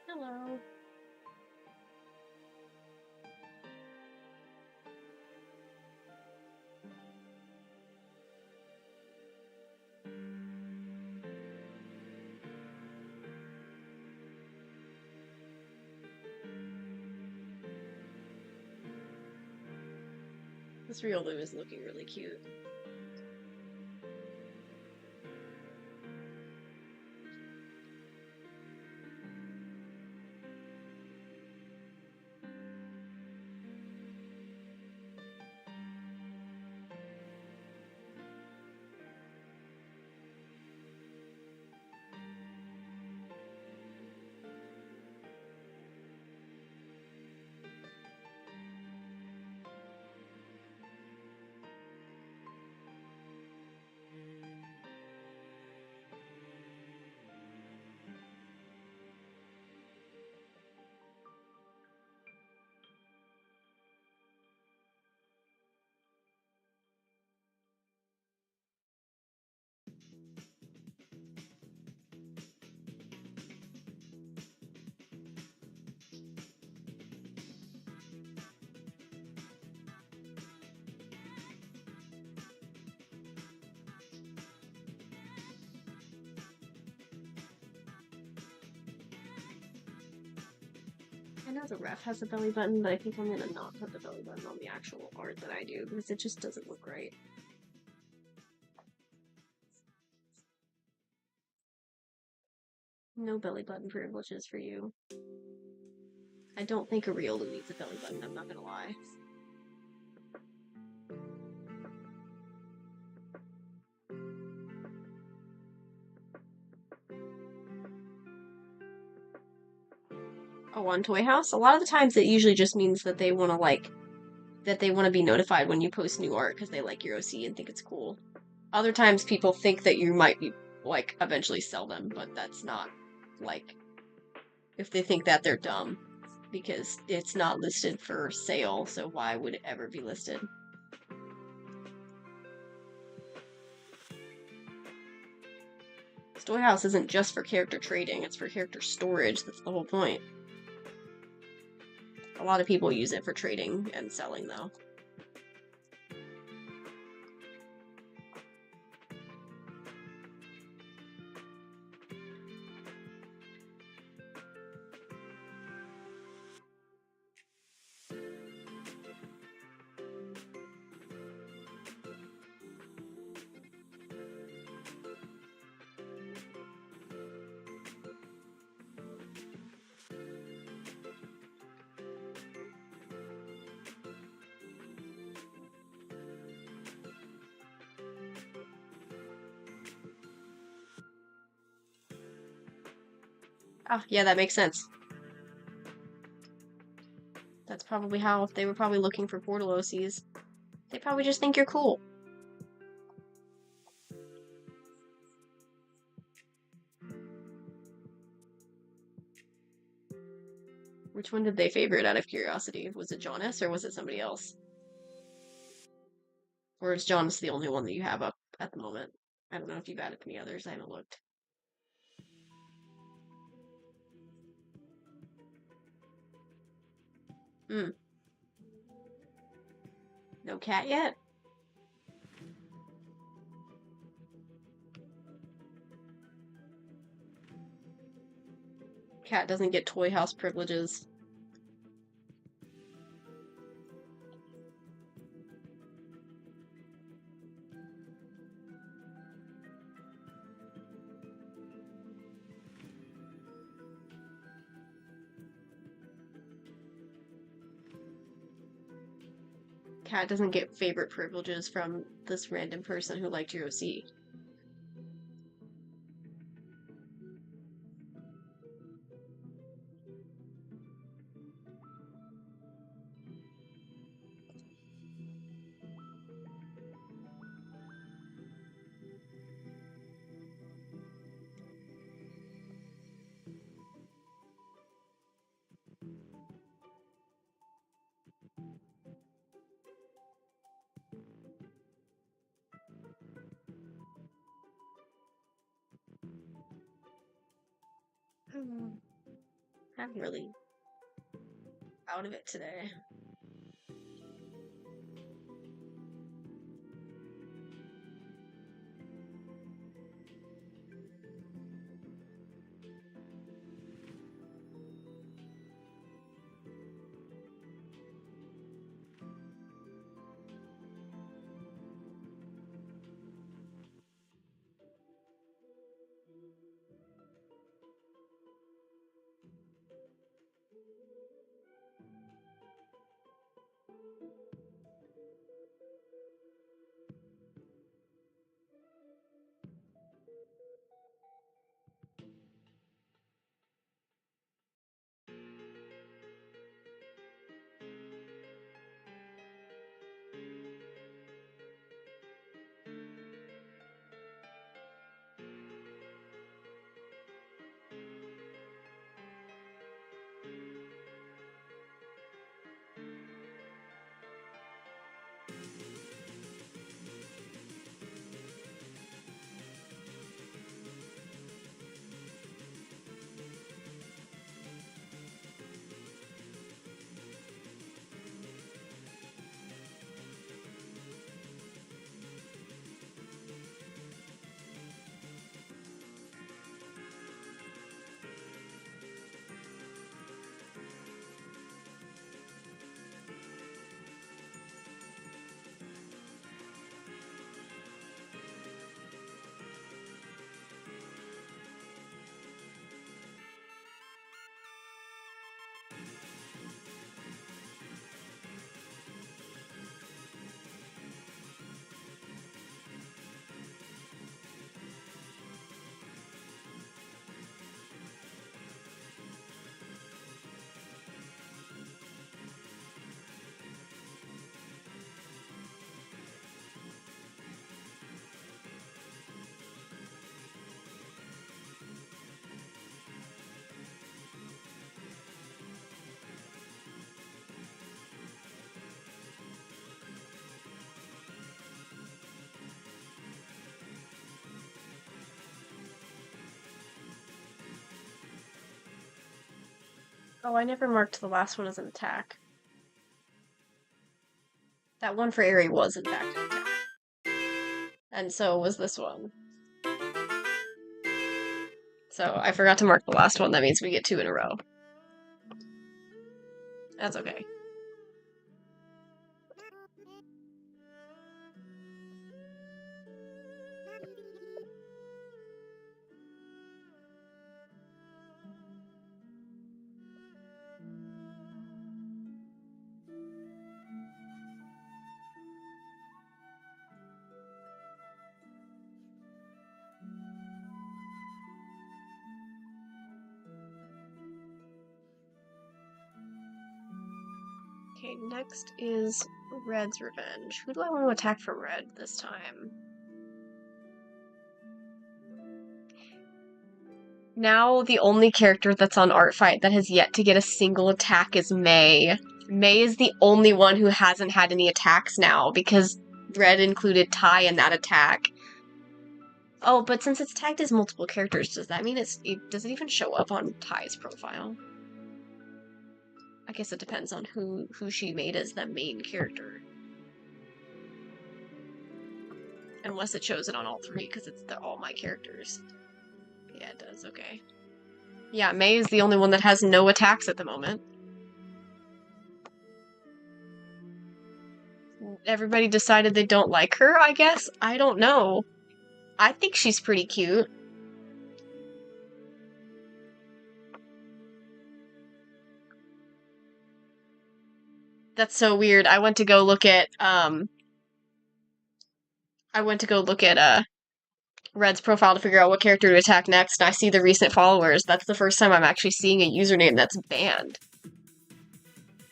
Hello. This Riolu is looking really cute. I know the ref has a belly button, but I think I'm gonna not put the belly button on the actual art that I do because it just doesn't look right. No belly button privileges for you. I don't think a Riolu needs a belly button, I'm not gonna lie. Oh, on Toy House? A lot of the times it usually just means that they want to be notified when you post new art because they like your OC and think it's cool. Other times people think that you might be, like, eventually sell them, but that's not, like, if they think that, they're dumb. Because it's not listed for sale, so why would it ever be listed? Toy House isn't just for character trading, it's for character storage, that's the whole point. A lot of people use it for trading and selling, though. Oh, yeah, that makes sense. That's probably how they were probably looking for portal OCs. They probably just think you're cool. Which one did they favorite out of curiosity? Was it Jonas or was it somebody else? Or is Jonas the only one that you have up at the moment? I don't know if you've added any others, I haven't looked. Hmm. No cat yet? Cat doesn't get Toy House privileges. Cat doesn't get favorite privileges from this random person who liked your OC. I'm really out of it today. Oh, I never marked the last one as an attack. That one for Aerie was, in fact, an attack. And so was this one. So I forgot to mark the last one. That means we get 2 in a row. That's okay. Okay, next is Red's Revenge. Who do I want to attack from Red this time? Now the only character that's on Artfight that has yet to get a single attack is May. May is the only one who hasn't had any attacks now, because Red included Tai in that attack. Oh, but since it's tagged as multiple characters, does that mean does it even show up on Tai's profile? I guess it depends on who she made as the main character. Unless it shows it on all 3, because they're all my characters. Yeah, it does, okay. Yeah, May is the only one that has no attacks at the moment. Everybody decided they don't like her, I guess? I don't know. I think she's pretty cute. That's so weird. I went to go look at Red's profile to figure out what character to attack next, and I see the recent followers. That's the first time I'm actually seeing a username that's banned.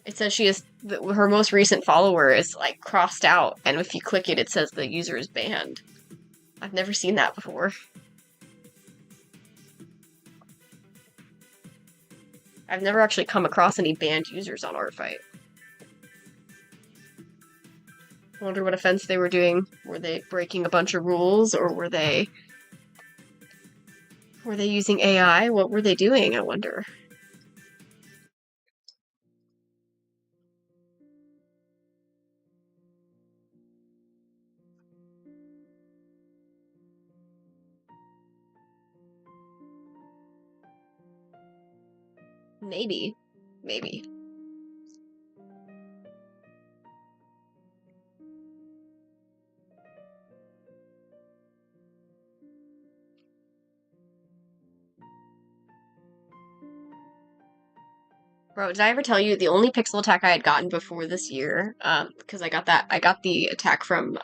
It says her most recent follower is like crossed out, and if you click it, it says the user is banned. I've never seen that before. I've never actually come across any banned users on Artfight. I wonder what offense they were doing. Were they breaking a bunch of rules, or were they using AI? What were they doing, I wonder? Maybe. Maybe. Bro, did I ever tell you the only pixel attack I had gotten before this year, because I got the attack from,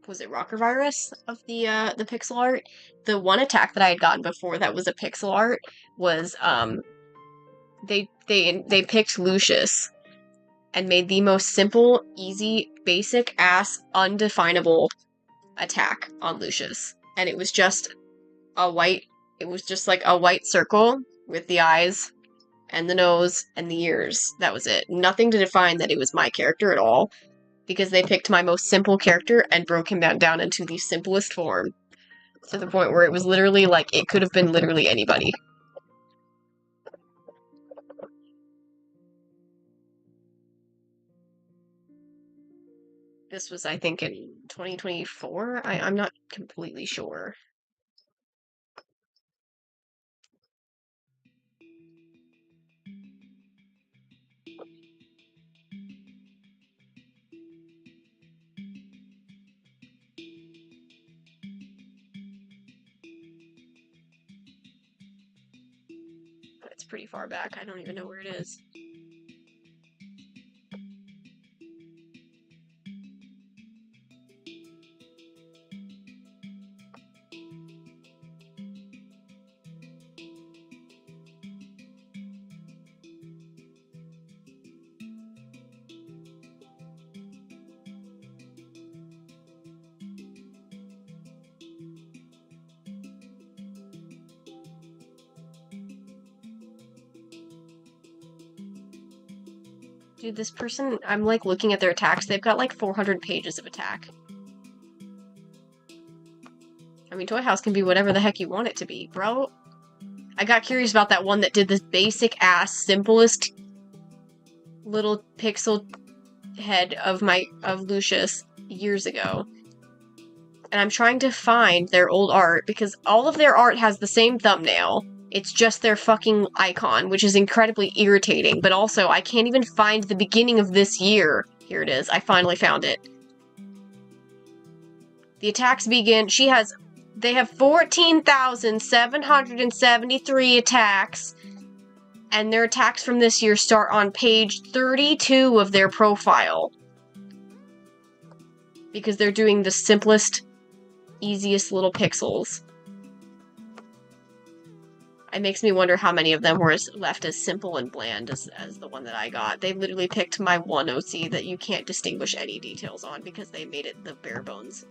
was it Rocker Virus of the pixel art? The one attack that I had gotten before that was a pixel art was, they picked Lucius and made the most simple, easy, basic-ass, undefinable attack on Lucius. And it was just like a white circle with the eyes and the nose and the ears. That was it. Nothing to define that it was my character at all, because they picked my most simple character and broke him down into the simplest form, to the point where it was literally like, it could have been literally anybody. This was, I think, in 2024? I'm not completely sure. It's pretty far back. I don't even know where it is. Dude, this person, I'm like looking at their attacks, they've got like 400 pages of attack. I mean, Toy House can be whatever the heck you want it to be, bro. I got curious about that one that did this basic-ass, simplest little pixel head of Lucius years ago. And I'm trying to find their old art, because all of their art has the same thumbnail. It's just their fucking icon, which is incredibly irritating, but also I can't even find the beginning of this year. Here it is. I finally found it. The attacks begin... They have 14,773 attacks, and their attacks from this year start on page 32 of their profile. Because they're doing the simplest, easiest little pixels. It makes me wonder how many of them were left as simple and bland as the one that I got. They literally picked my one OC that you can't distinguish any details on because they made it the bare bones.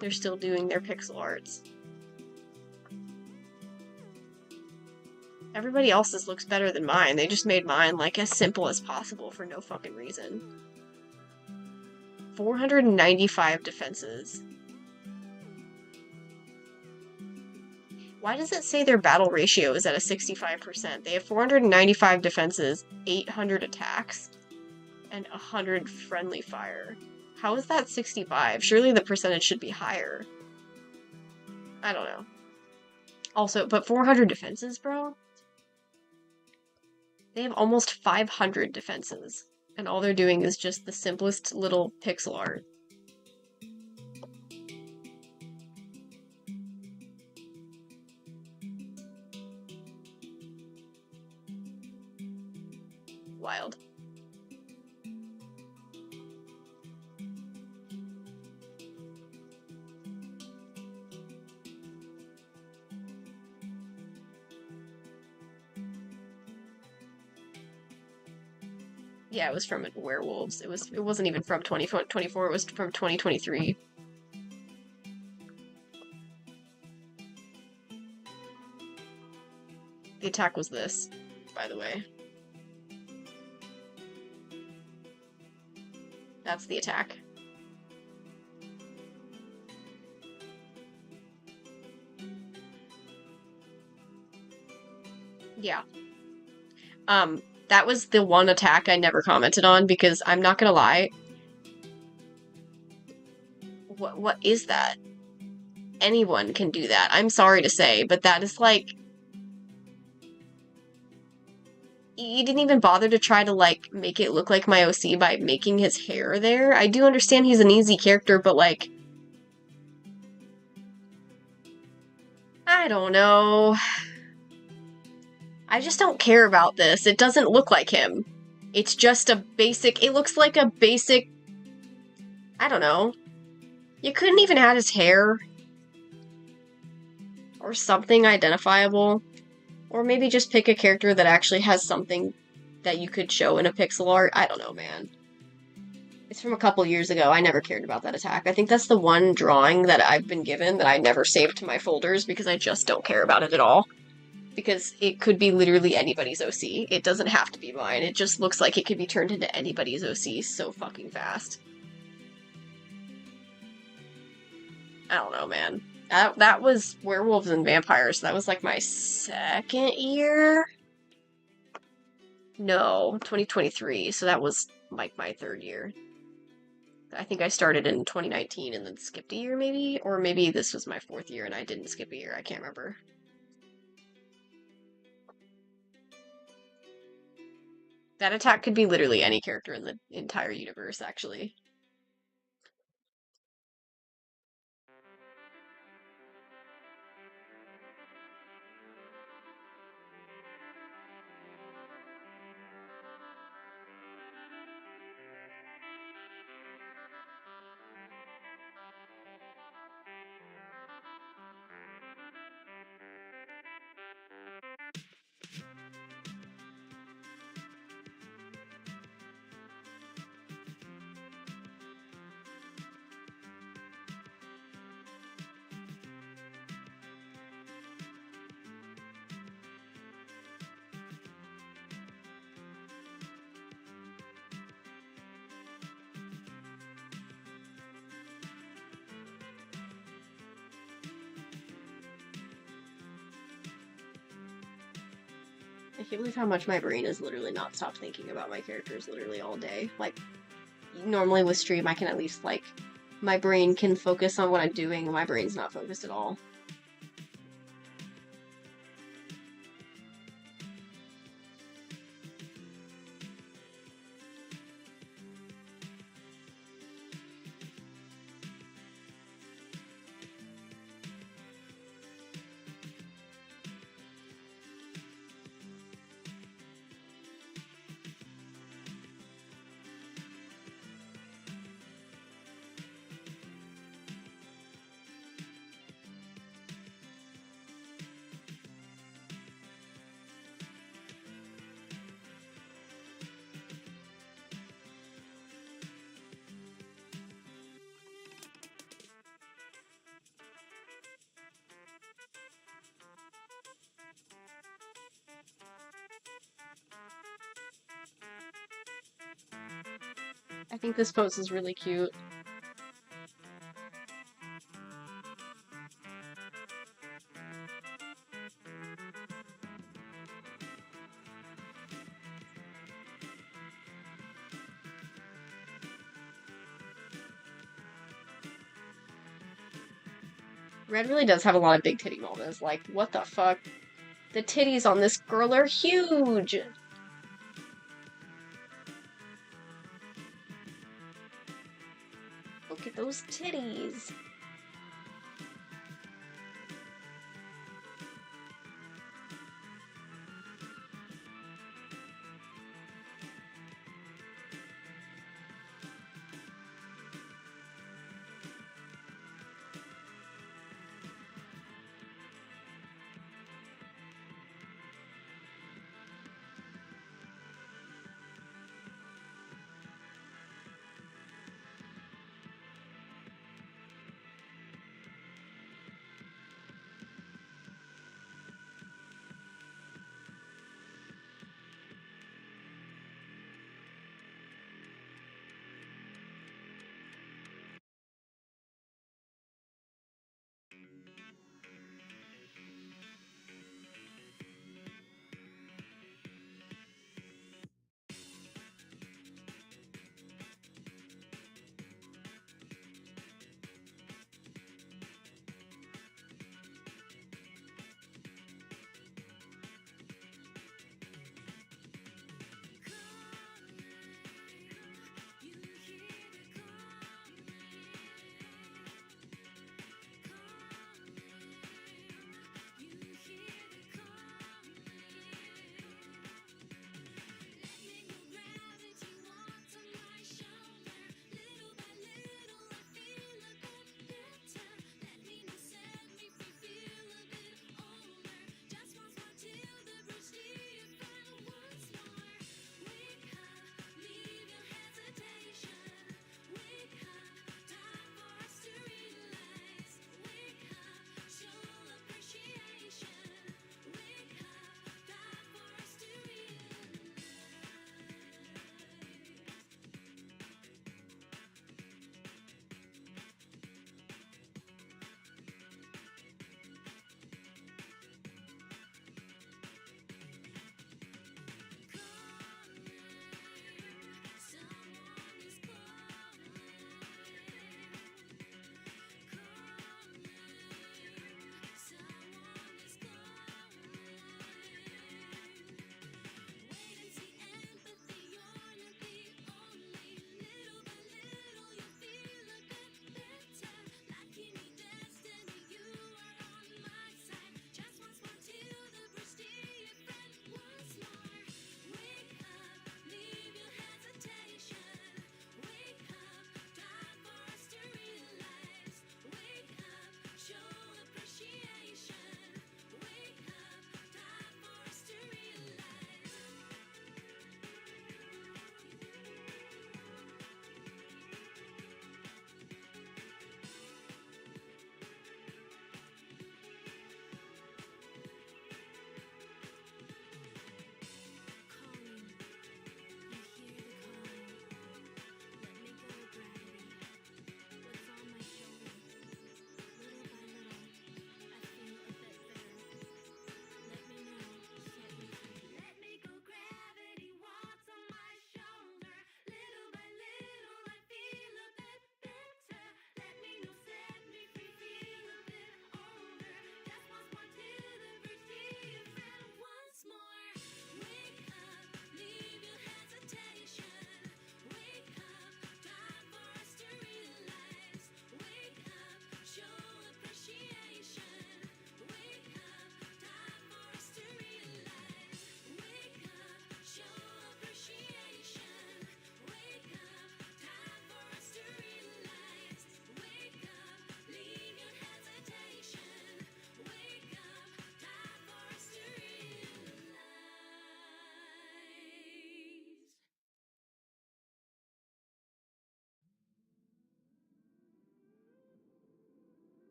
They're still doing their pixel arts. Everybody else's looks better than mine. They just made mine like as simple as possible for no fucking reason. 495 defenses. Why does it say their battle ratio is at a 65%? They have 495 defenses, 800 attacks, and 100 friendly fire. How is that 65? Surely the percentage should be higher. I don't know. Also, but 400 defenses, bro? They have almost 500 defenses, and all they're doing is just the simplest little pixel art. Wild. Yeah, it was from Werewolves. It wasn't even from 2024, it was from 2023. The attack was this, by the way. That's the attack. Yeah. That was the one attack I never commented on, because I'm not gonna lie. What is that? Anyone can do that. I'm sorry to say, but that is like... You didn't even bother to try to, like, make it look like my OC by making his hair there. I do understand he's an easy character, but, like... I don't know. I just don't care about this. It doesn't look like him. It's just a basic... It looks like a basic... I don't know. You couldn't even add his hair. Or something identifiable. Or maybe just pick a character that actually has something that you could show in a pixel art. I don't know, man. It's from a couple years ago. I never cared about that attack. I think that's the one drawing that I've been given that I never saved to my folders because I just don't care about it at all. Because it could be literally anybody's OC. It doesn't have to be mine. It just looks like it could be turned into anybody's OC so fucking fast. I don't know, man. That was Werewolves and Vampires. That was like my second year? No, 2023. So that was like my third year. I think I started in 2019 and then skipped a year, maybe? Or maybe this was my fourth year and I didn't skip a year. I can't remember. That attack could be literally any character in the entire universe, actually. I can't believe how much my brain has literally not stopped thinking about my characters literally all day. Like, normally with stream, I can at least, like, my brain can focus on what I'm doing, and my brain's not focused at all. I think this pose is really cute. Red really does have a lot of big titty moments. Like, what the fuck? The titties on this girl are huge! Look at those titties!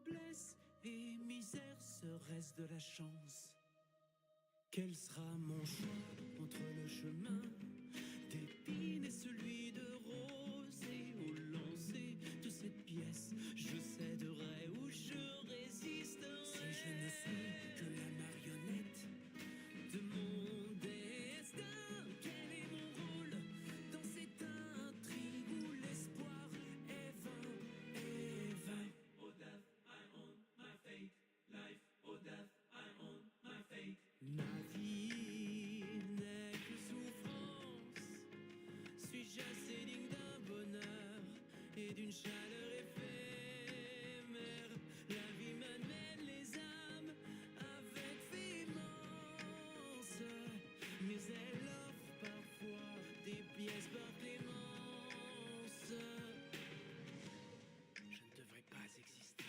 noblesse et misère serait-ce de la chance? Quel sera mon choix entre le chemin d'épines et celui de rose? Et au lancer de cette pièce, je céderai ou je résisterai. Si je ne suis que la marionnette de mon destin, quel est mon rôle dans cette intrigue où l'espoir est vain et vain? Life or death, I own my fate. Life or death, I own my fate. Ma vie n'est que souffrance. Suis-je assez digne d'un bonheur et d'une chaleur éphémère? La vie m'amène les âmes avec véhémence, mais elle offre parfois des pièces par clémence. Je ne devrais pas exister.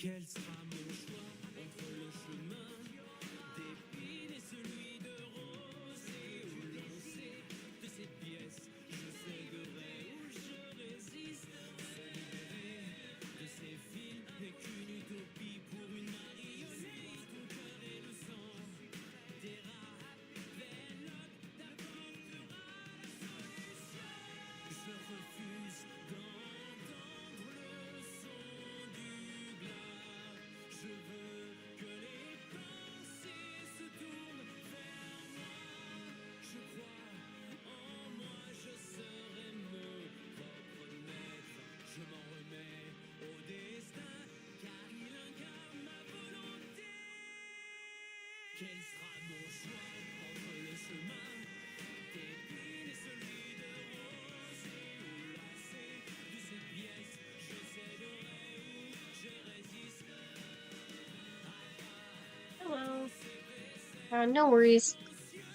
Quel sera mon choix entre le chemin d'épines et celui de rose? Et au lancer de cette pièce, je céderai ou je résisterai. De ces fils n'est qu'une utopie pour une marionnette. Ton cœur et le sang des rats vélotes t'apportera la solution. Je refuse d'entendre le son du glas. Je veux que les pensées se tournent vers moi. Je crois en moi, je serai mon propre maître. Je m'en remets au destin, car il incarne ma volonté. Quel sera mon choix entre le chemin d'épines et celui de rose? Et au lancer de cette pièce, je céderai ou je résisterai. Hello. No worries.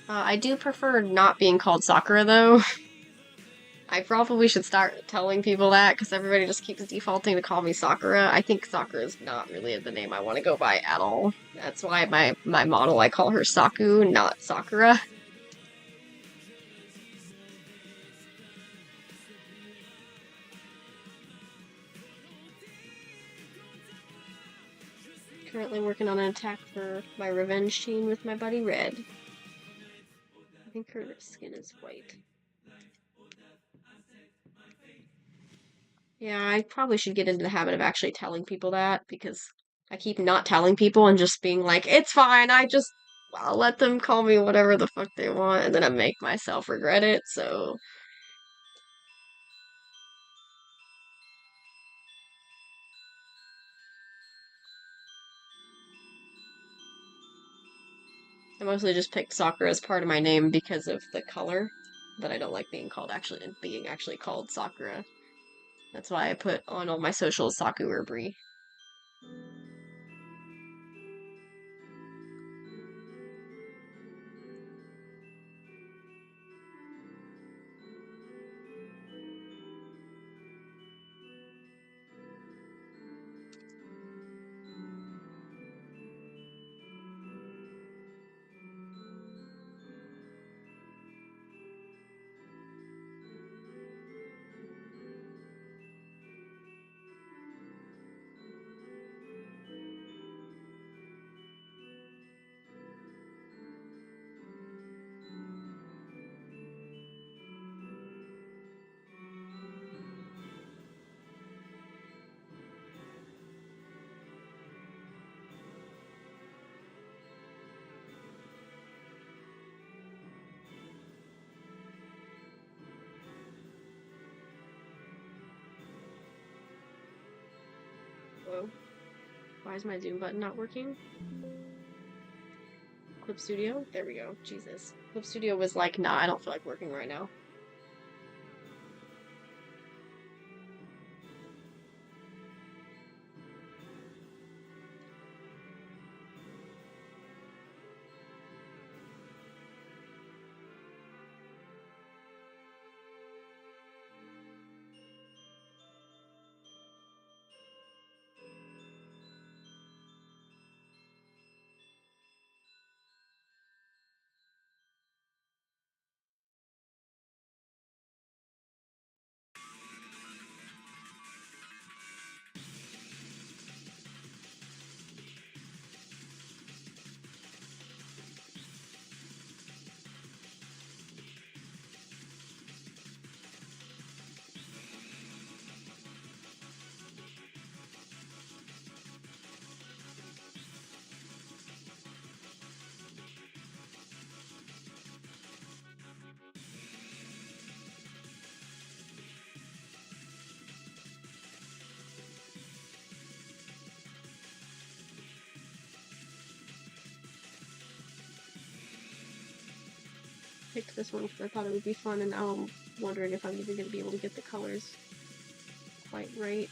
I do prefer not being called Sakura, though. I probably should start telling people that, because everybody just keeps defaulting to call me Sakura. I think Sakura is not really the name I want to go by at all. That's why my model, I call her Saku, not Sakura. Currently working on an attack for my revenge team with my buddy Red. I think her skin is white. Yeah, I probably should get into the habit of actually telling people that, because I keep not telling people and just being like, it's fine, I'll let them call me whatever the fuck they want, and then I make myself regret it, so... I mostly just picked Sakura as part of my name because of the color, but I don't like being actually called Sakura. That's why I put on all my socials Saku or Brie. Whoa. Why is my zoom button not working? Clip Studio? There we go. Jesus. Clip Studio was like, nah, I don't feel like working right now. picked this one because I thought it would be fun, and now I'm wondering if I'm even going to be able to get the colors quite right.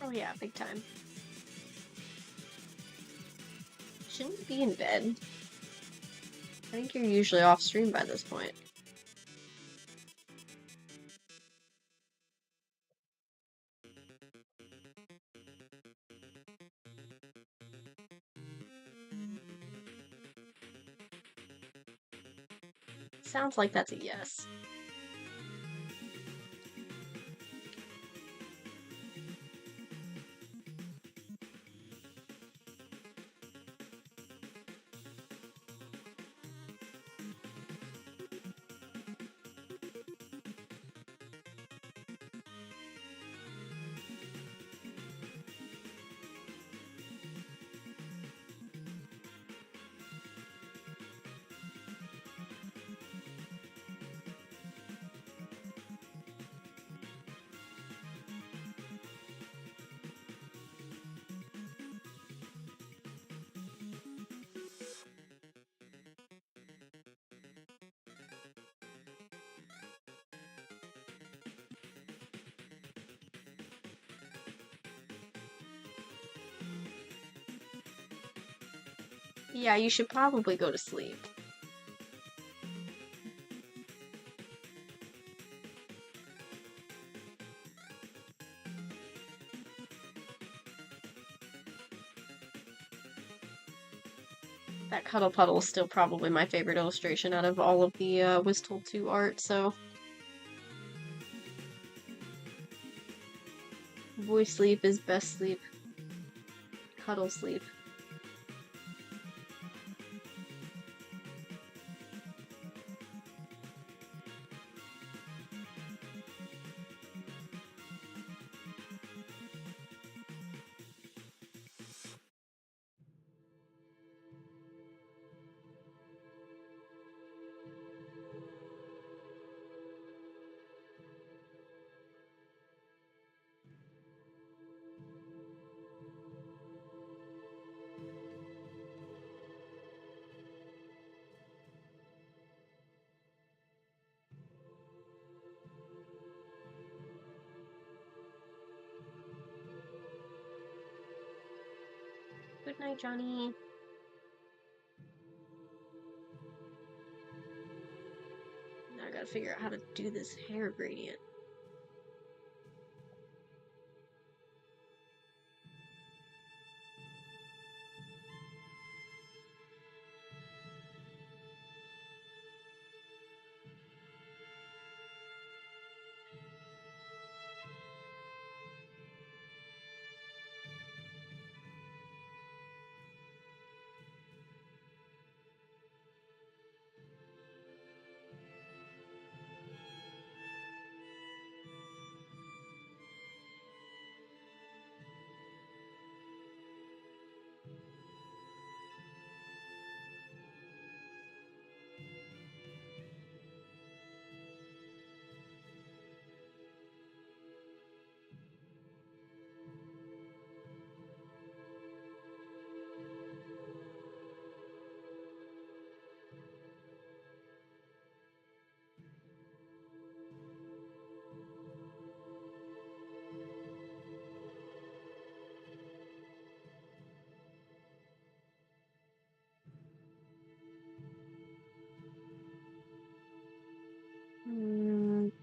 Oh yeah, big time. Shouldn't you be in bed? I think you're usually off stream by this point. Sounds like that's a yes. Yeah, you should probably go to sleep. That Cuddle Puddle is still probably my favorite illustration out of all of the Wistful 2 art, so... Boy sleep is best sleep. Cuddle sleep. Good night, Johnny. Now I gotta figure out how to do this hair gradient.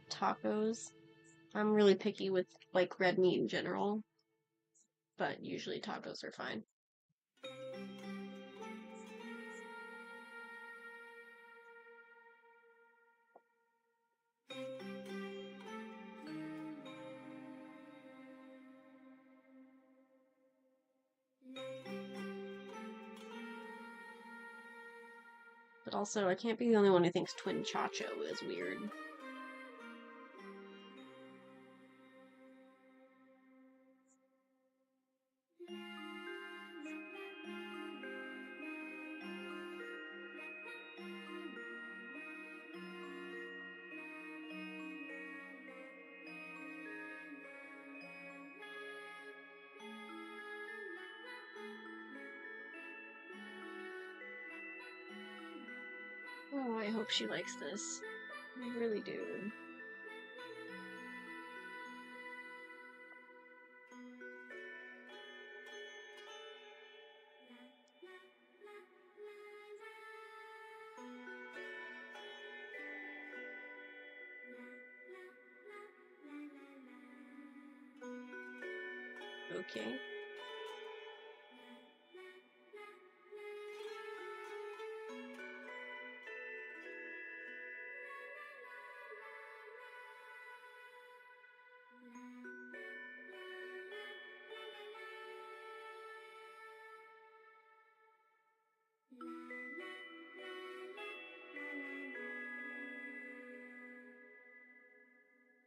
Tacos. I'm really picky with, like, red meat in general, but usually tacos are fine. But also, I can't be the only one who thinks Twin Chacho is weird. Oh, I hope she likes this. I really do. Okay.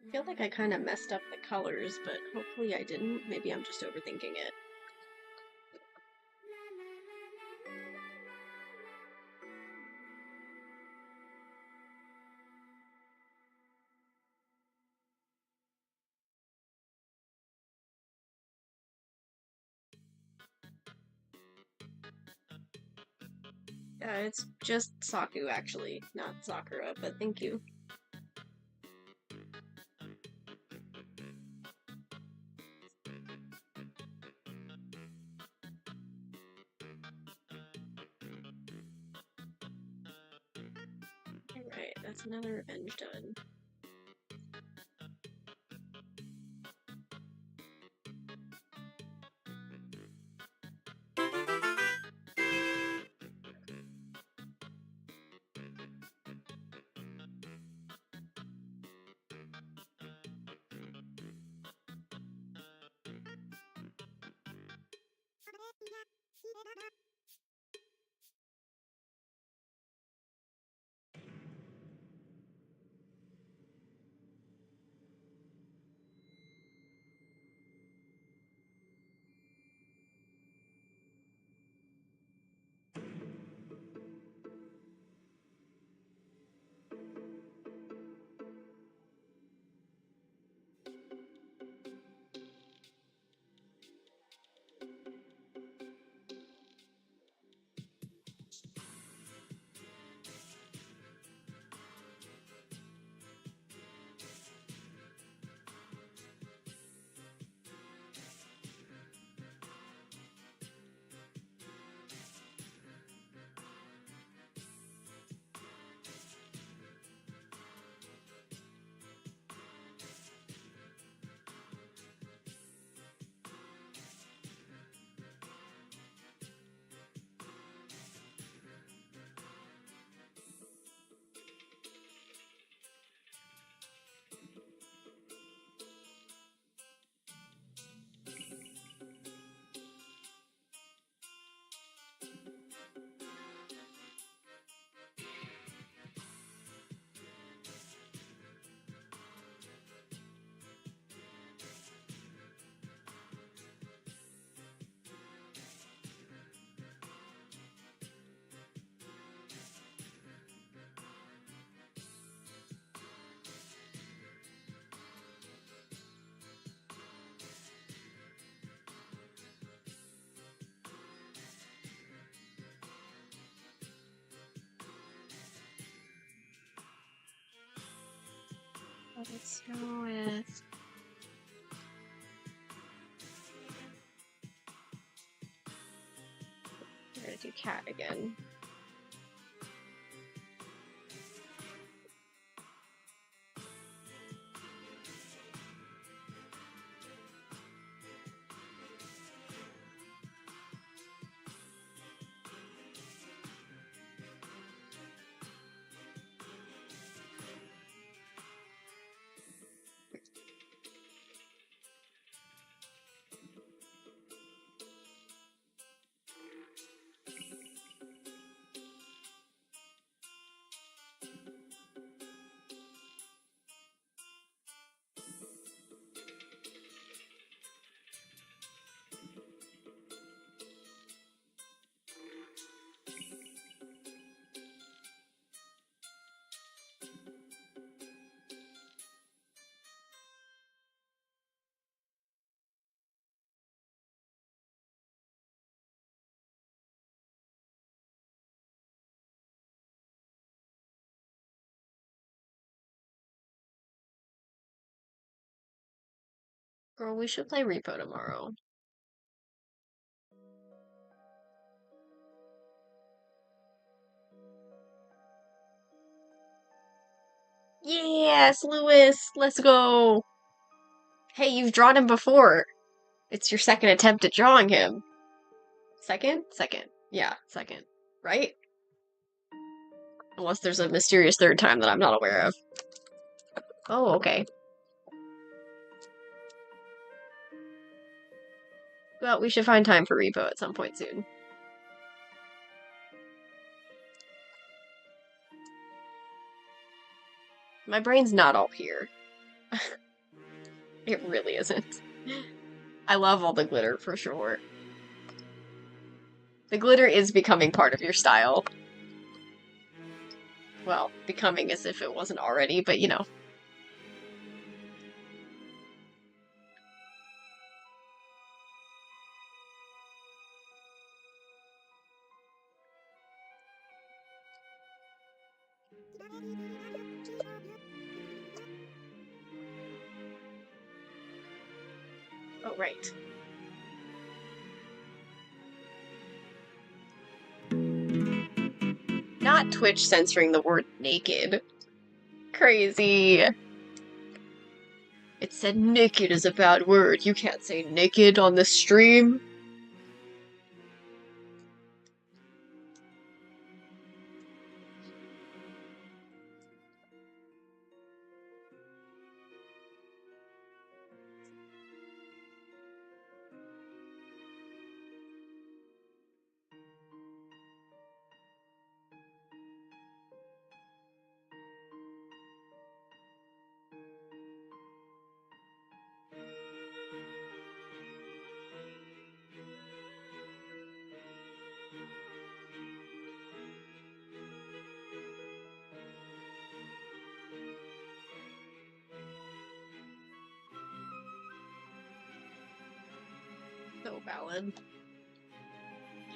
I feel like I kind of messed up the colors, but hopefully I didn't. Maybe I'm just overthinking it. It's just Saku, actually, not Sakura, but thank you. Alright, that's another revenge done. Let's go with... I'm gonna do cat again. Girl, we should play Repo tomorrow. Yes, Lewis, let's go. Hey, you've drawn him before. It's your second attempt at drawing him. Second? Second. Yeah, second. Right? Unless there's a mysterious third time that I'm not aware of. Oh, okay. Well, we should find time for repo at some point soon. My brain's not all here. It really isn't. I love all the glitter, for sure. The glitter is becoming part of your style. Well, becoming as if it wasn't already, but you know. Oh, right. Not Twitch censoring the word naked. Crazy. It said naked is a bad word. You can't say naked on the stream. So valid.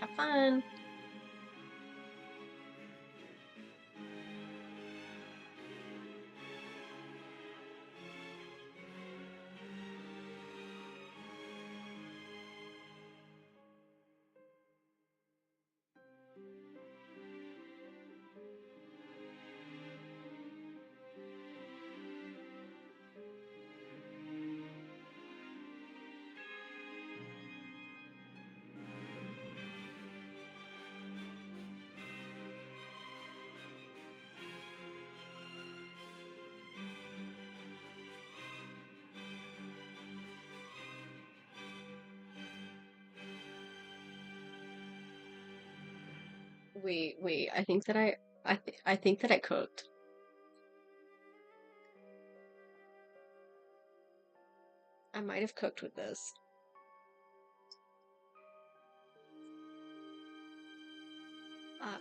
Have fun. Wait, I think that I think that I cooked. I might have cooked with this.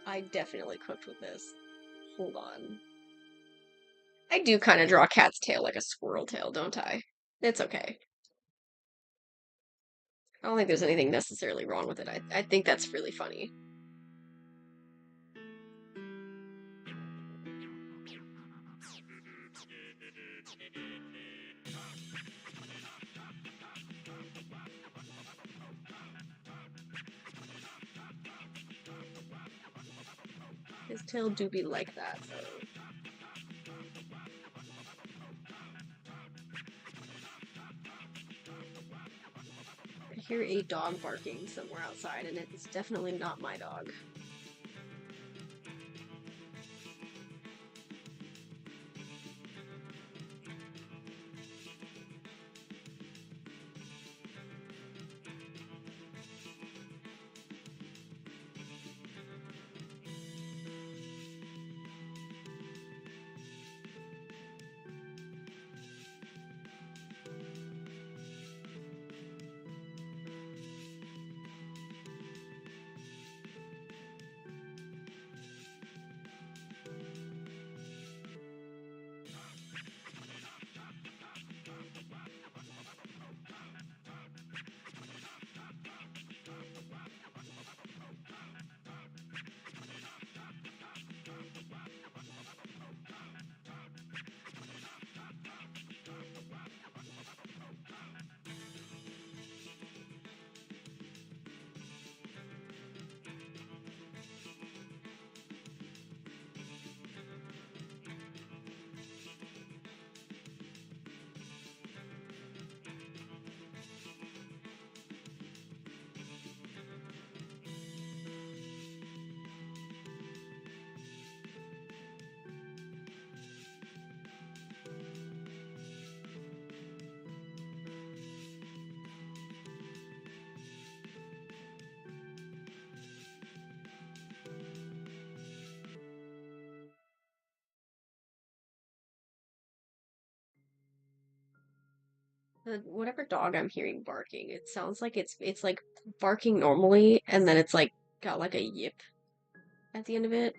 I definitely cooked with this. Hold on. I do kind of draw a cat's tail like a squirrel tail, don't I? It's okay. I don't think there's anything necessarily wrong with it. I think that's really funny. His tail do be like that, though. I hear a dog barking somewhere outside, and it's definitely not my dog. Whatever dog I'm hearing barking, it sounds like it's like barking normally, and then it's like got like a yip at the end of it,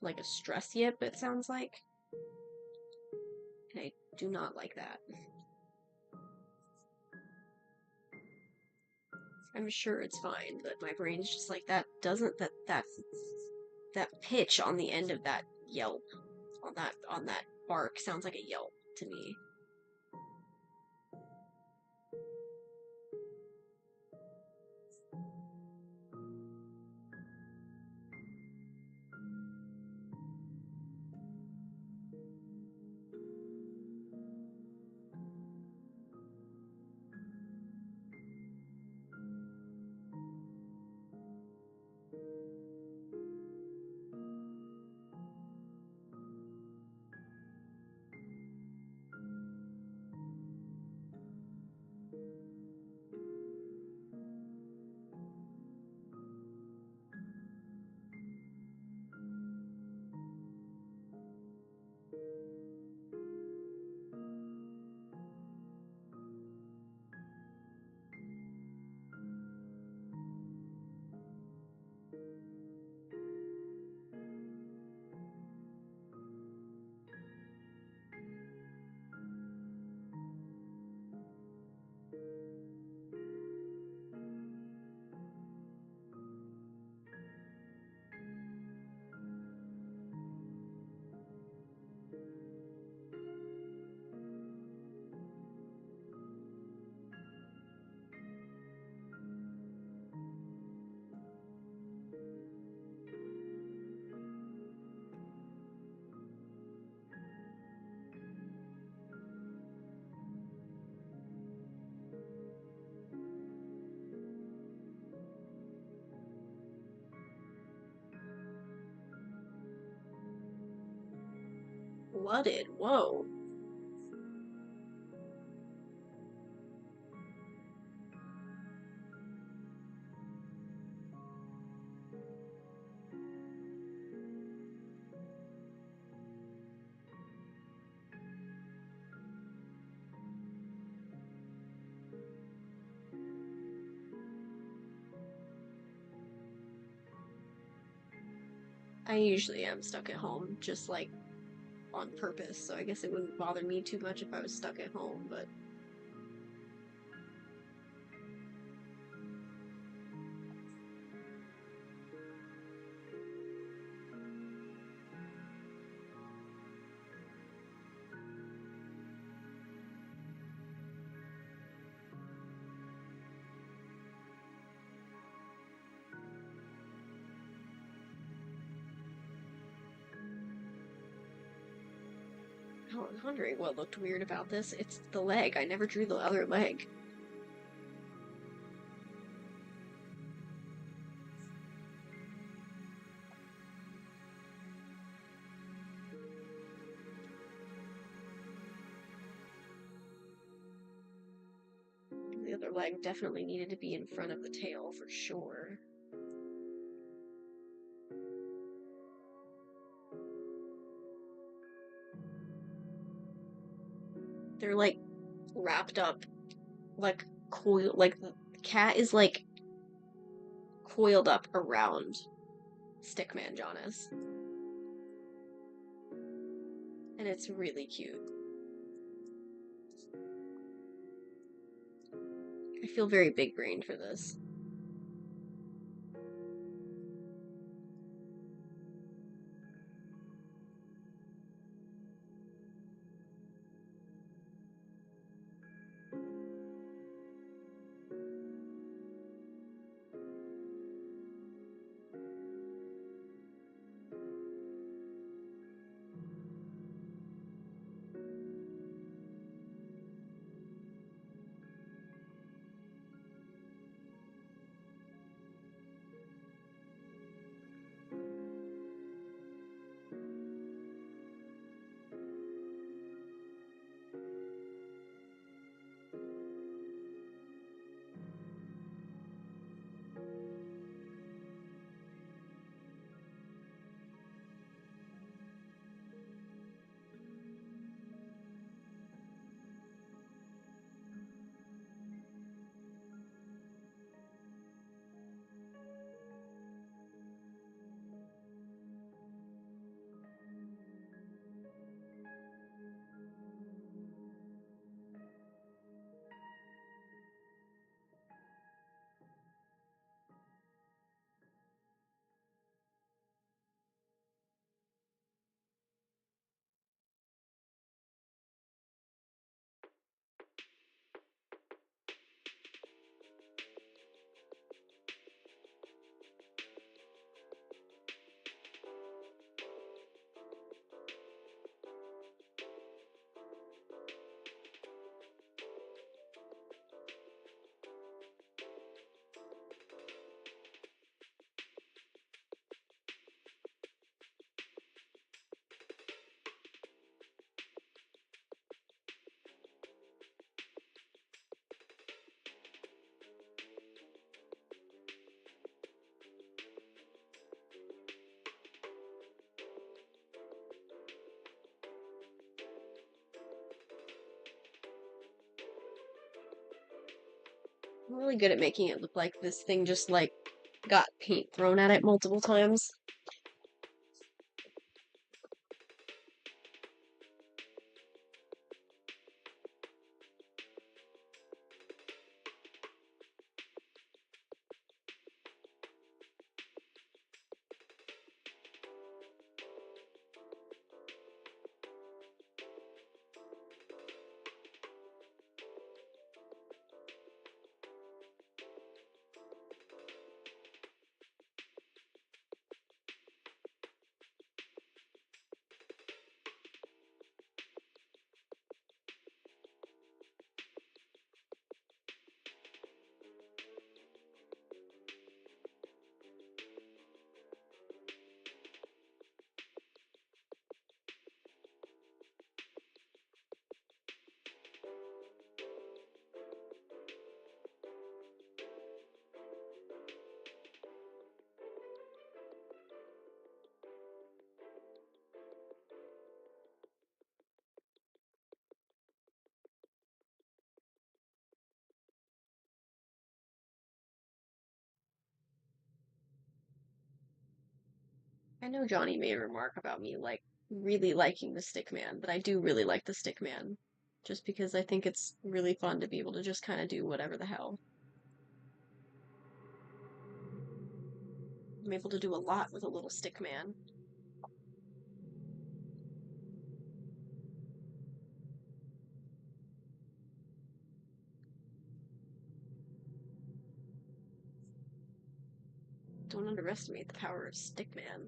like a stress yip, it sounds like. And I do not like that. I'm sure it's fine, but my brain's just like that doesn't that pitch on the end of that yelp, on that bark sounds like a yelp to me. Blooded, whoa. I usually am stuck at home, just like on purpose, so I guess it wouldn't bother me too much if I was stuck at home, but I was wondering what looked weird about this. It's the leg. I never drew the other leg. The other leg definitely needed to be in front of the tail for sure. They're like wrapped up, like coil, like the cat is like coiled up around Stickman Jonas. And it's really cute. I feel very big brained for this. I'm really good at making it look like this thing just, like, got paint thrown at it multiple times. I know Johnny made a remark about me, like, really liking the Stickman, but I do really like the Stickman. Just because I think it's really fun to be able to just kind of do whatever the hell. I'm able to do a lot with a little Stickman. Don't underestimate the power of Stickman.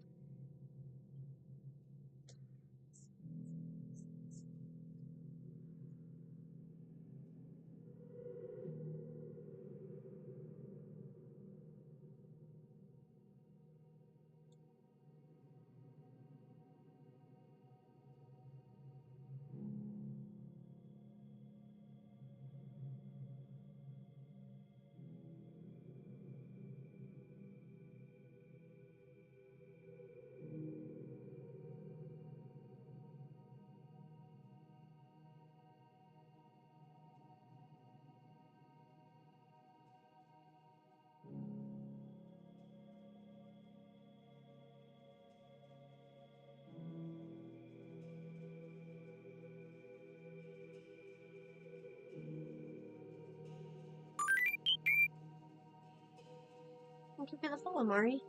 Thank you for the follow, Mari.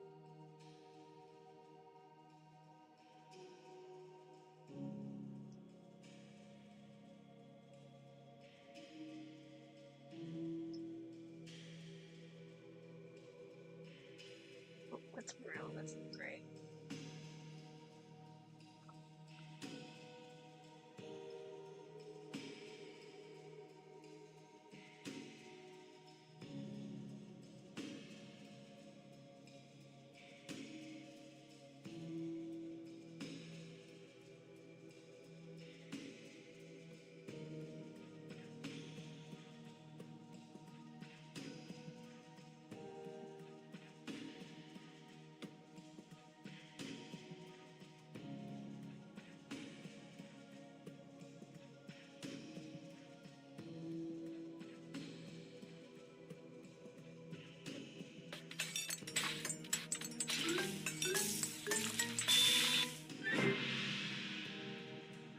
Oh, that's brown. That's great.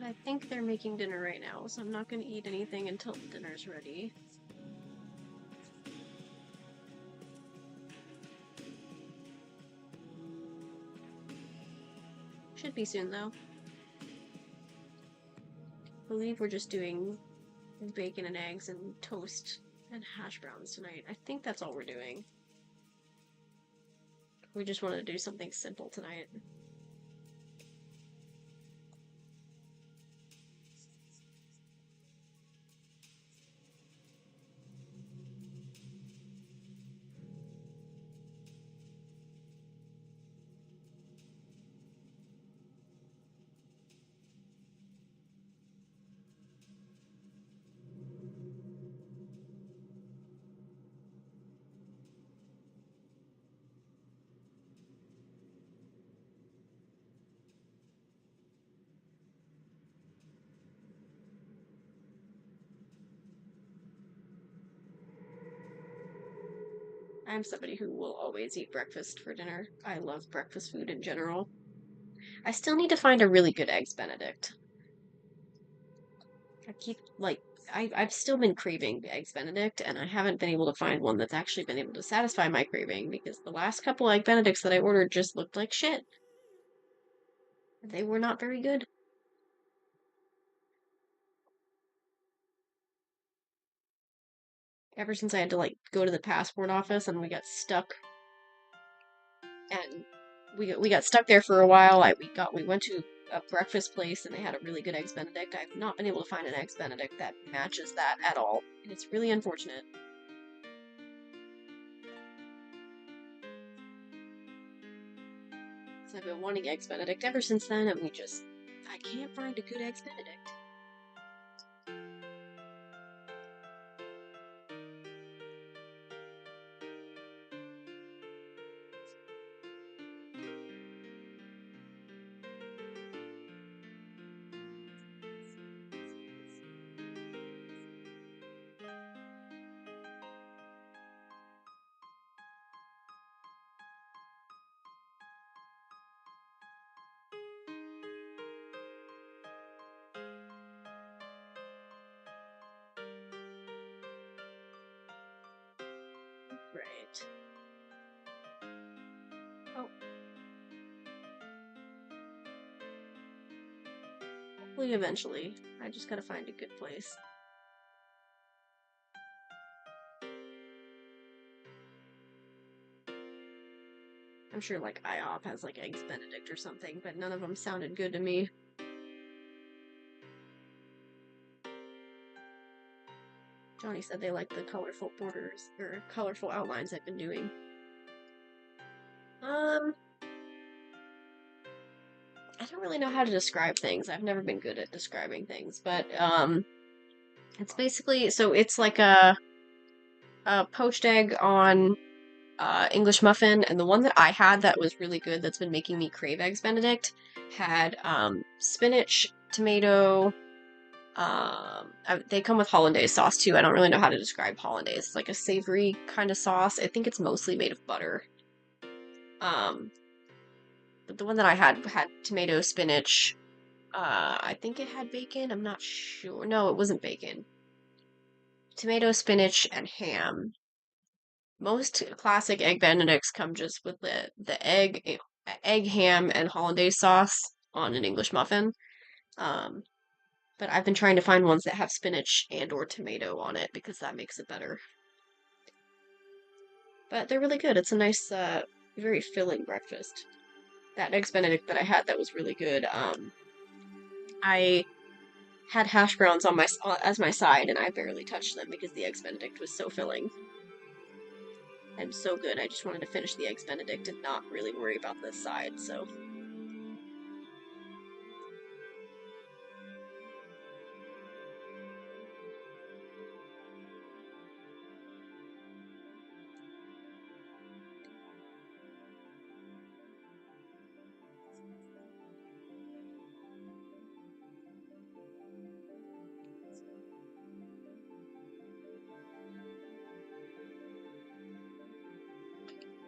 I think they're making dinner right now, so I'm not gonna eat anything until dinner's ready. Should be soon, though. I believe we're just doing bacon and eggs and toast and hash browns tonight. I think that's all we're doing. We just wanted to do something simple tonight. I'm somebody who will always eat breakfast for dinner. I love breakfast food in general. I still need to find a really good Eggs Benedict. I keep, like, I've still been craving Eggs Benedict, and I haven't been able to find one that's actually been able to satisfy my craving because the last couple Egg Benedicts that I ordered just looked like shit. They were not very good. Ever since I had to, like, go to the passport office and we got stuck, and we got stuck there for a while. We went to a breakfast place and they had a really good Eggs Benedict. I've not been able to find an Eggs Benedict that matches that at all, and it's really unfortunate. So I've been wanting Eggs Benedict ever since then, and I can't find a good Eggs Benedict. Right. Oh. Hopefully eventually. I just gotta find a good place. I'm sure, like, IHOP has, like, Eggs Benedict or something, but none of them sounded good to me. Johnny said they like the colorful borders, or colorful outlines I've been doing. I don't really know how to describe things. I've never been good at describing things, but, it's basically, so it's like a poached egg on English muffin, and the one that I had that was really good that's been making me crave Eggs Benedict had spinach, tomato, they come with hollandaise sauce too. I don't really know how to describe hollandaise. It's like a savory kind of sauce. I think it's mostly made of butter. But the one that I had tomato, spinach, I think it had bacon. I'm not sure. No, it wasn't bacon. Tomato, spinach, and ham. Most classic egg benedicts come just with the egg, ham, and hollandaise sauce on an English muffin. But I've been trying to find ones that have spinach and or tomato on it because that makes it better. But they're really good. It's a nice, very filling breakfast. That Eggs Benedict that I had that was really good. I had hash browns on as my side, and I barely touched them because the Eggs Benedict was so filling and so good. I just wanted to finish the Eggs Benedict and not really worry about the side. So.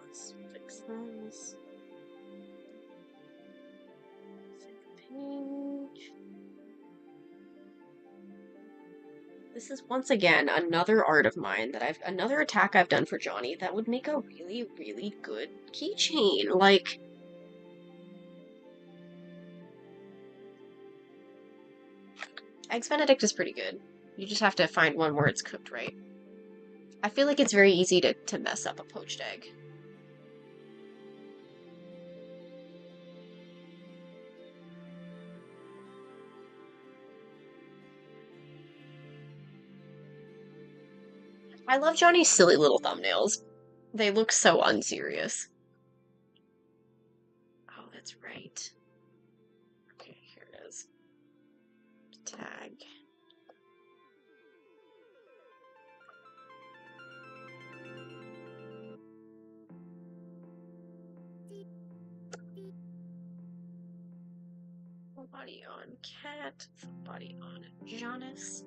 Let's fix this. Page. This is once again another art of mine that another attack I've done for Johnny that would make a really, really good keychain. Like, Eggs Benedict is pretty good. You just have to find one where it's cooked right. I feel like it's very easy to mess up a poached egg. I love Johnny's silly little thumbnails. They look so unserious. Oh, that's right. Okay, here it is. Tag. Full body on cat, full body on Jonas.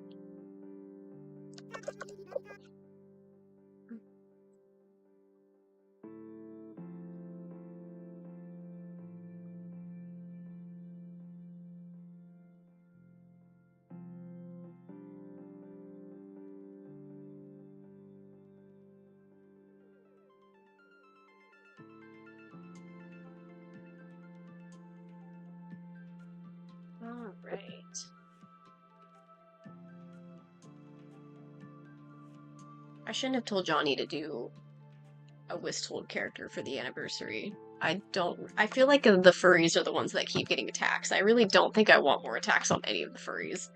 Right. I shouldn't have told Johnny to do a Wistful character for the anniversary. I feel like the furries are the ones that keep getting attacks. I really don't think I want more attacks on any of the furries.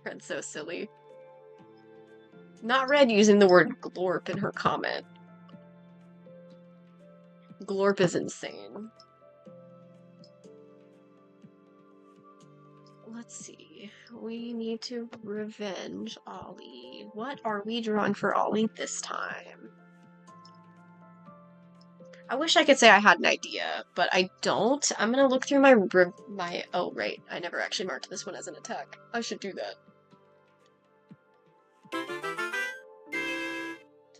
Red's so silly. Not Red using the word glorp in her comment. Glorp is insane. Let's see. We need to revenge Ollie. What are we drawing for Ollie this time? I wish I could say I had an idea, but I don't. I'm gonna look through my oh right, I never actually marked this one as an attack. I should do that.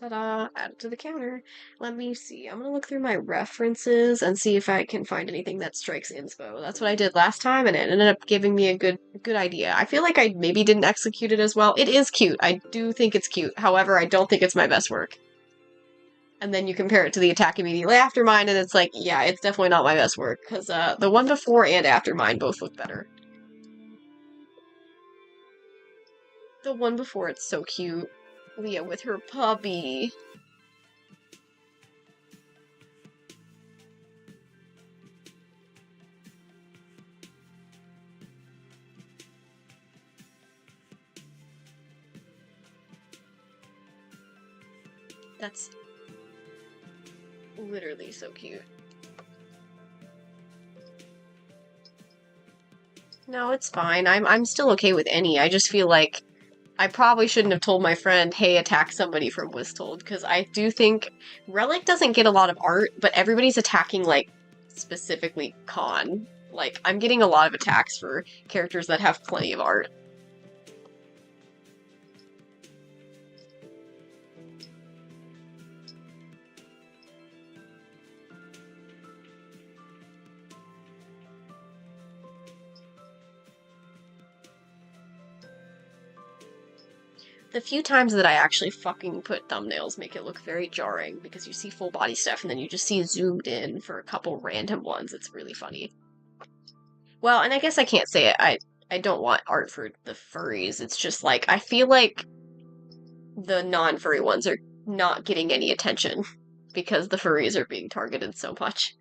Ta-da! Add it to the counter. Let me see. I'm gonna look through my references and see if I can find anything that strikes inspo. That's what I did last time, and it ended up giving me a good idea. I feel like I maybe didn't execute it as well. It is cute. I do think it's cute. However, I don't think it's my best work. And then you compare it to the attack immediately after mine, and it's like, yeah, it's definitely not my best work, because the one before and after mine both look better. The one before, it's so cute. Leah with her puppy. That's literally so cute. No, it's fine. I'm still okay with any. I just feel like I probably shouldn't have told my friend, hey, attack somebody from Wisttold, because I do think Relic doesn't get a lot of art, but everybody's attacking, like, specifically Khan. Like, I'm getting a lot of attacks for characters that have plenty of art. The few times that I actually fucking put thumbnails make it look very jarring, because you see full body stuff and then you just see zoomed in for a couple random ones. It's really funny. Well, and I guess I can't say it. I don't want art for the furries. It's just like, I feel like the non-furry ones are not getting any attention because the furries are being targeted so much.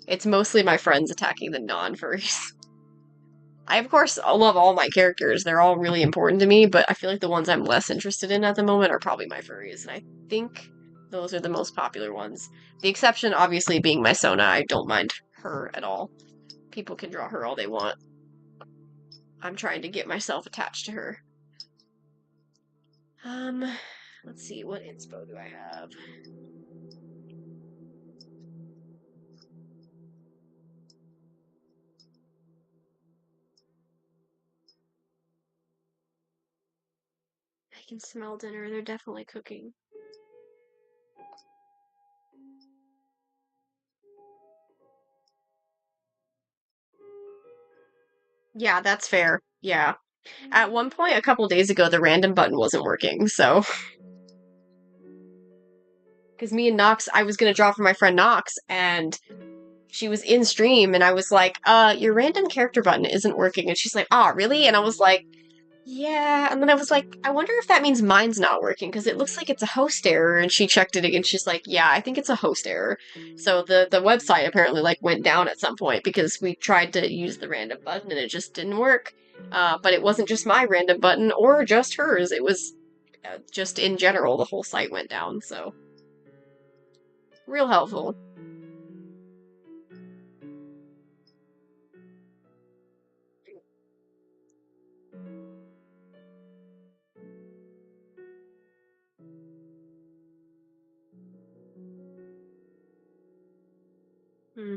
It's mostly my friends attacking the non-furries. I, of course, love all my characters. They're all really important to me, but I feel like the ones I'm less interested in at the moment are probably my furries, and I think those are the most popular ones. The exception, obviously, being my Sona. I don't mind her at all. People can draw her all they want. I'm trying to get myself attached to her. Let's see, what inspo do I have? I can smell dinner. They're definitely cooking. Yeah, that's fair. Yeah. At one point, a couple days ago, the random button wasn't working, so. Because me and Nox, I was gonna draw for my friend Nox, and she was in stream, and I was like, your random character button isn't working. And she's like, ah, really? And I was like, yeah. And then I was like, I wonder if that means mine's not working, because it looks like it's a host error. And she checked it again. She's like, yeah, I think it's a host error. So the website apparently like went down at some point because we tried to use the random button and it just didn't work. But it wasn't just my random button or just hers. It was just in general, the whole site went down. So real helpful. Hmm.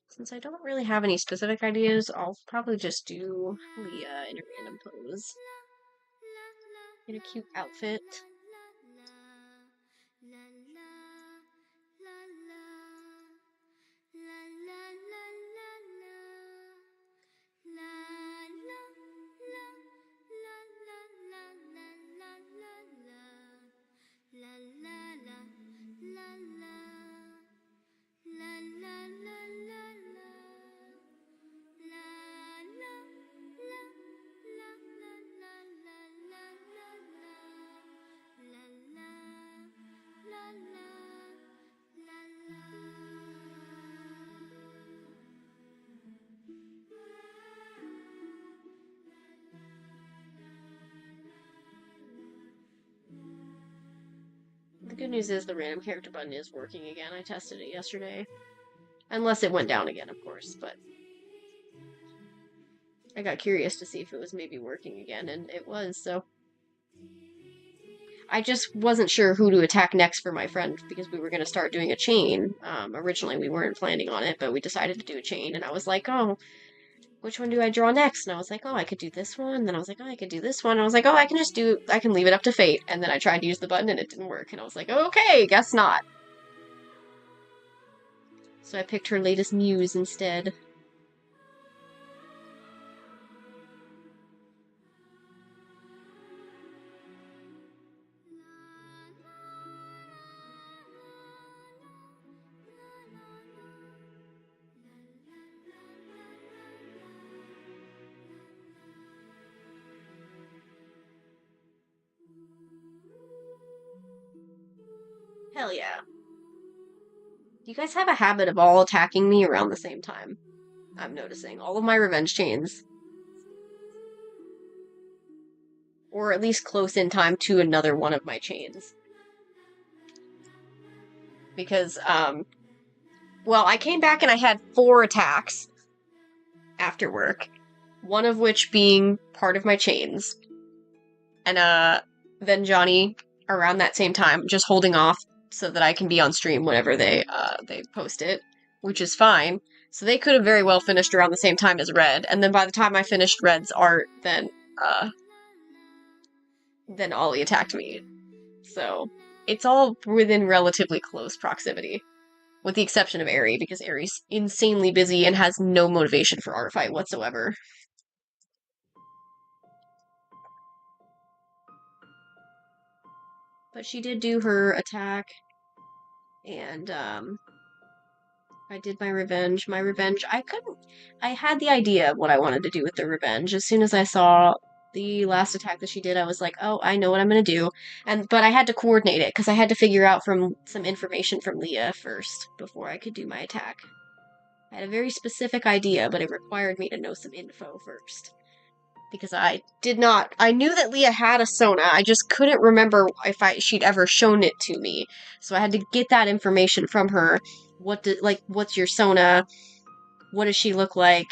Since I don't really have any specific ideas, I'll probably just do Leah in a random pose. In a cute outfit. Good news is the random character button is working again. I tested it yesterday. Unless it went down again, of course, but I got curious to see if it was maybe working again, and it was, so. I just wasn't sure who to attack next for my friend, because we were going to start doing a chain. Originally we weren't planning on it, but we decided to do a chain, and I was like, oh, which one do I draw next? And I was like, oh, I could do this one. And then I was like, oh, I could do this one. And I was like, oh, I can leave it up to fate. And then I tried to use the button and it didn't work. And I was like, okay, guess not. So I picked her latest muse instead. Hell yeah. You guys have a habit of all attacking me around the same time. I'm noticing. All of my revenge chains. Or at least close in time to another one of my chains. Because, well, I came back and I had 4 attacks after work. One of which being part of my chains. And, then Johnny, around that same time, just holding off so that I can be on stream whenever they post it, which is fine. So they could have very well finished around the same time as Red, and then by the time I finished Red's art, then Ollie attacked me. So it's all within relatively close proximity, with the exception of Aerie, because Aerie's insanely busy and has no motivation for Artfight whatsoever. But she did do her attack, and, I did my revenge. My revenge, I had the idea of what I wanted to do with the revenge. As soon as I saw the last attack that she did, I was like, oh, I know what I'm gonna do. But I had to coordinate it, because I had to figure out from some information from Leah first, before I could do my attack. I had a very specific idea, but it required me to know some info first. Because I knew that Leah had a Sona, I just couldn't remember if she'd ever shown it to me. So I had to get that information from her. What's your Sona? What does she look like?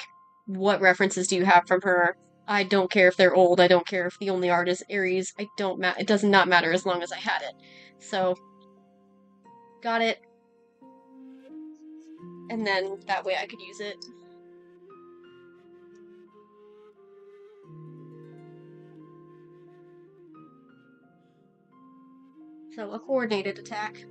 What references do you have from her? I don't care if they're old, I don't care if the only art is Aries, it does not matter as long as I had it. So, got it. And then, that way I could use it. So, a coordinated attack.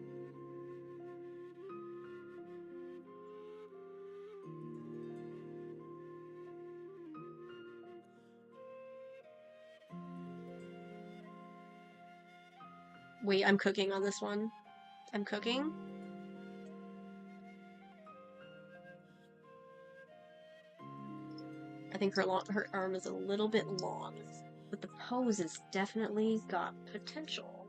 Wait, I'm cooking on this one. I'm cooking? I think her arm is a little bit long, but the pose has definitely got potential.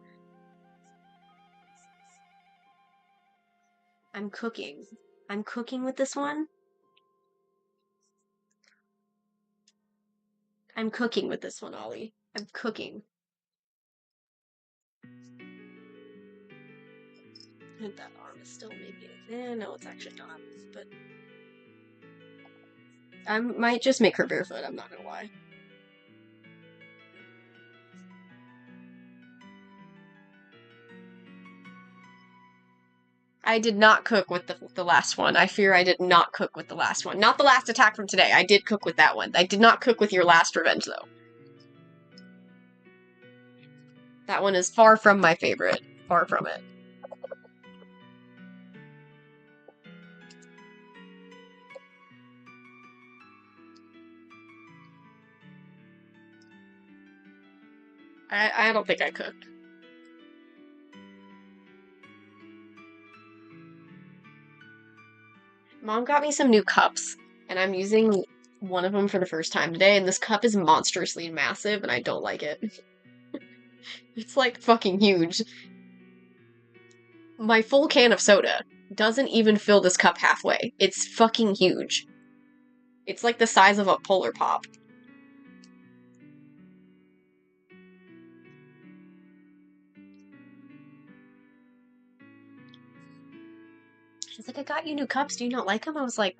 I'm cooking. I'm cooking with this one. I'm cooking with this one, Ollie. I'm cooking. And that arm is still maybe... no, it's actually not, but... I might just make her barefoot, I'm not gonna lie. I did not cook with the last one. I fear I did not cook with the last one. Not the last attack from today. I did cook with that one. I did not cook with your last revenge, though. That one is far from my favorite. Far from it. I don't think I cooked. Mom got me some new cups, and I'm using one of them for the first time today, and this cup is monstrously massive, and I don't like it. It's like fucking huge. My full can of soda doesn't even fill this cup halfway. It's fucking huge. It's like the size of a Polar Pop. He's like, I got you new cups. Do you not like them? I was like,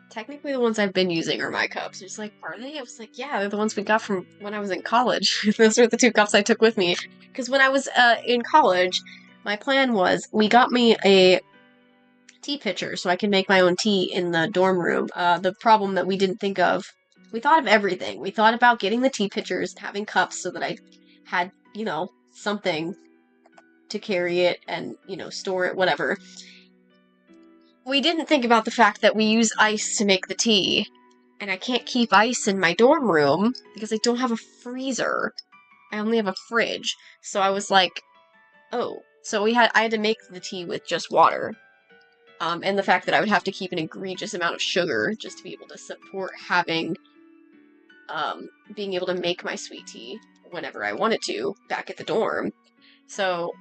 technically the ones I've been using are my cups. He's like, are they? I was like, yeah, they're the ones we got from when I was in college. Those were the 2 cups I took with me. Because when I was in college, my plan was, we got me a tea pitcher so I can make my own tea in the dorm room. The problem that we didn't think of, we thought of everything. We thought about getting the tea pitchers, having cups so that I had, you know, something to carry it and, you know, store it, whatever. We didn't think about the fact that we use ice to make the tea, and I can't keep ice in my dorm room because I don't have a freezer. I only have a fridge. So I was like, oh. So I had to make the tea with just water. And the fact that I would have to keep an egregious amount of sugar just to be able to support having, being able to make my sweet tea whenever I wanted to back at the dorm. So,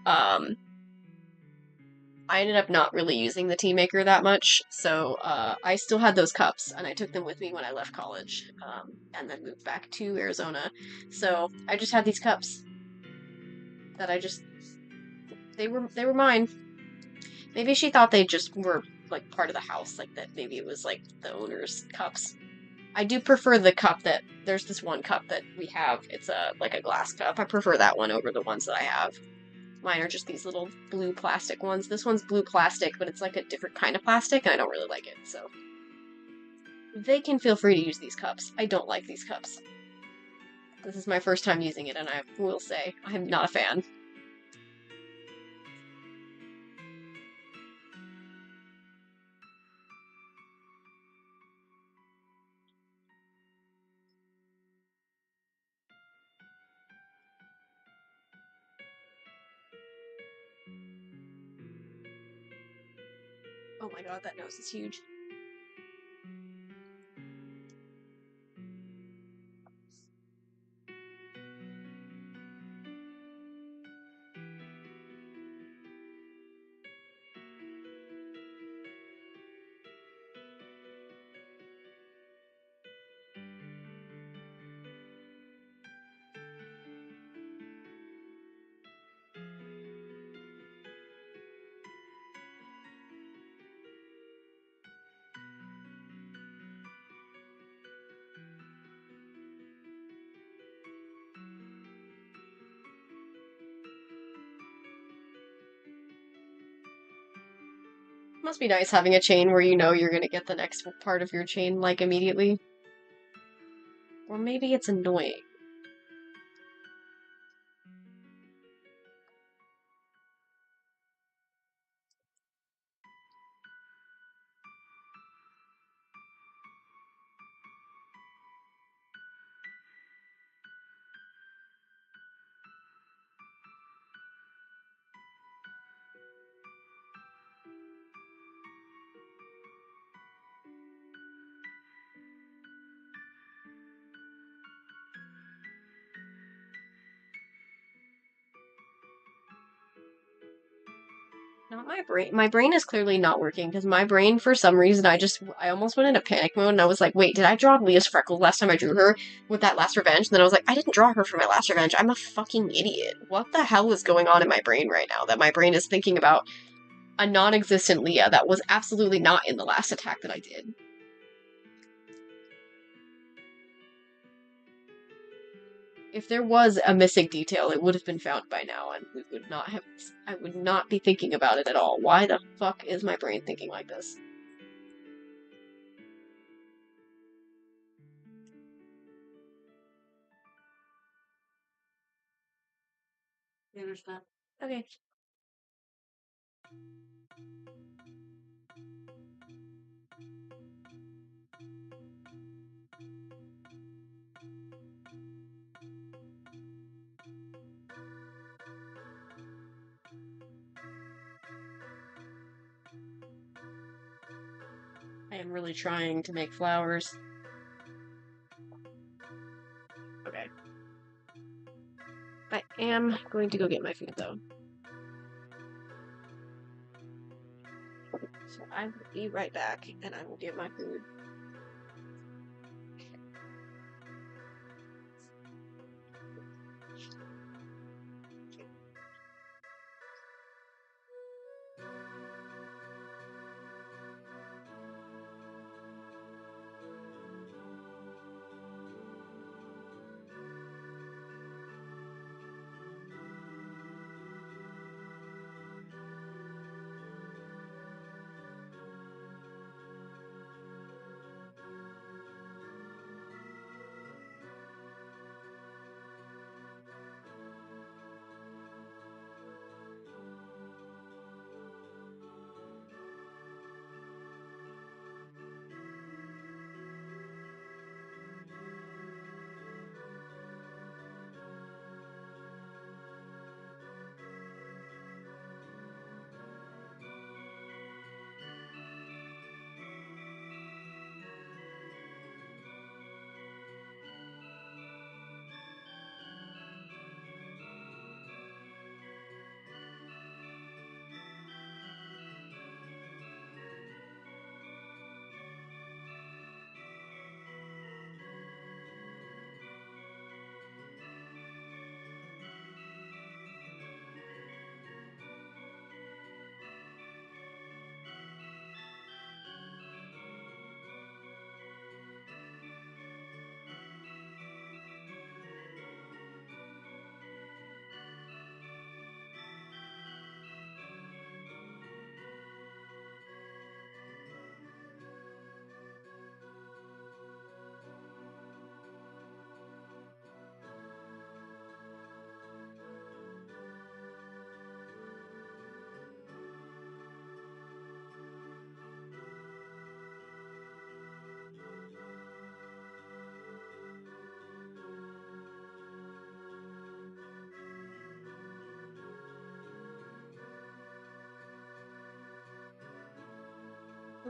I ended up not really using the tea maker that much, so I still had those cups, and I took them with me when I left college, and then moved back to Arizona. So I just had these cups that they were mine. Maybe she thought they just were like part of the house, like that maybe it was like the owner's cups. I do prefer the cup that, there's this one cup that we have, it's like a glass cup. I prefer that one over the ones that I have. Mine are just these little blue plastic ones. This one's blue plastic, but it's like a different kind of plastic, and I don't really like it, so. They can feel free to use these cups. I don't like these cups. This is my first time using it, and I will say, I'm not a fan. Oh my god, that nose is huge. Must be nice having a chain where you know you're gonna get the next part of your chain, like, immediately. Or maybe it's annoying. Not my brain. My brain is clearly not working because my brain, for some reason, I almost went into panic mode and I was like, wait, did I draw Leah's freckles last time I drew her with that last revenge? And then I was like, I didn't draw her for my last revenge. I'm a fucking idiot. What the hell is going on in my brain right now that my brain is thinking about a non-existent Leah that was absolutely not in the last attack that I did? If there was a missing detail, it would have been found by now, and I would not be thinking about it at all. Why the fuck is my brain thinking like this? There's that. Okay. I am really trying to make flowers. Okay. I am going to go get my food, though. So I will be right back, and I will get my food.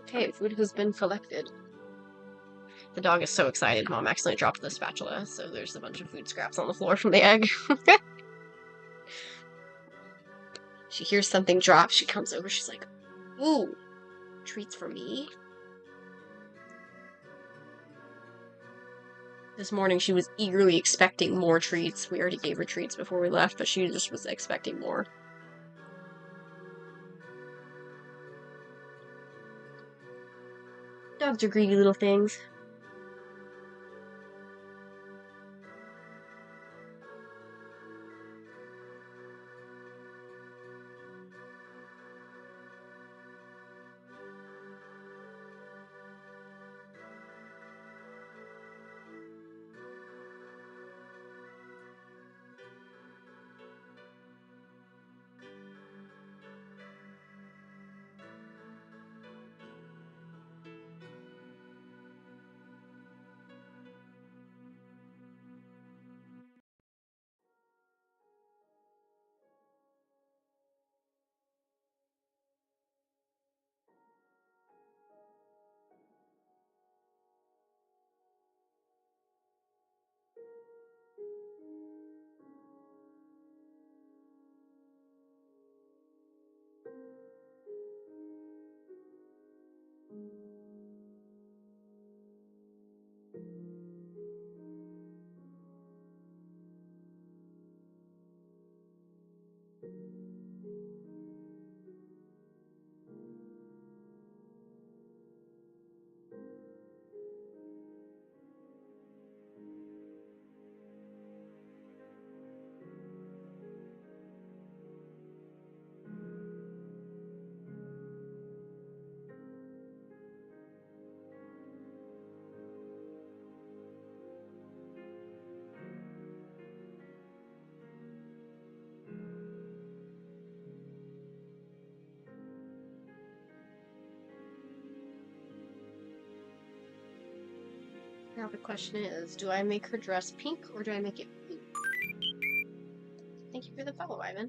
Okay, food has been collected. The dog is so excited. Mom accidentally dropped the spatula, so there's a bunch of food scraps on the floor from the egg. She hears something drop. She comes over. She's like, ooh, treats for me? This morning she was eagerly expecting more treats. We already gave her treats before we left, but she just was expecting more. Dogs are greedy little things. Now the question is, do I make her dress pink or do I make it blue? Thank you for the follow, Ivan.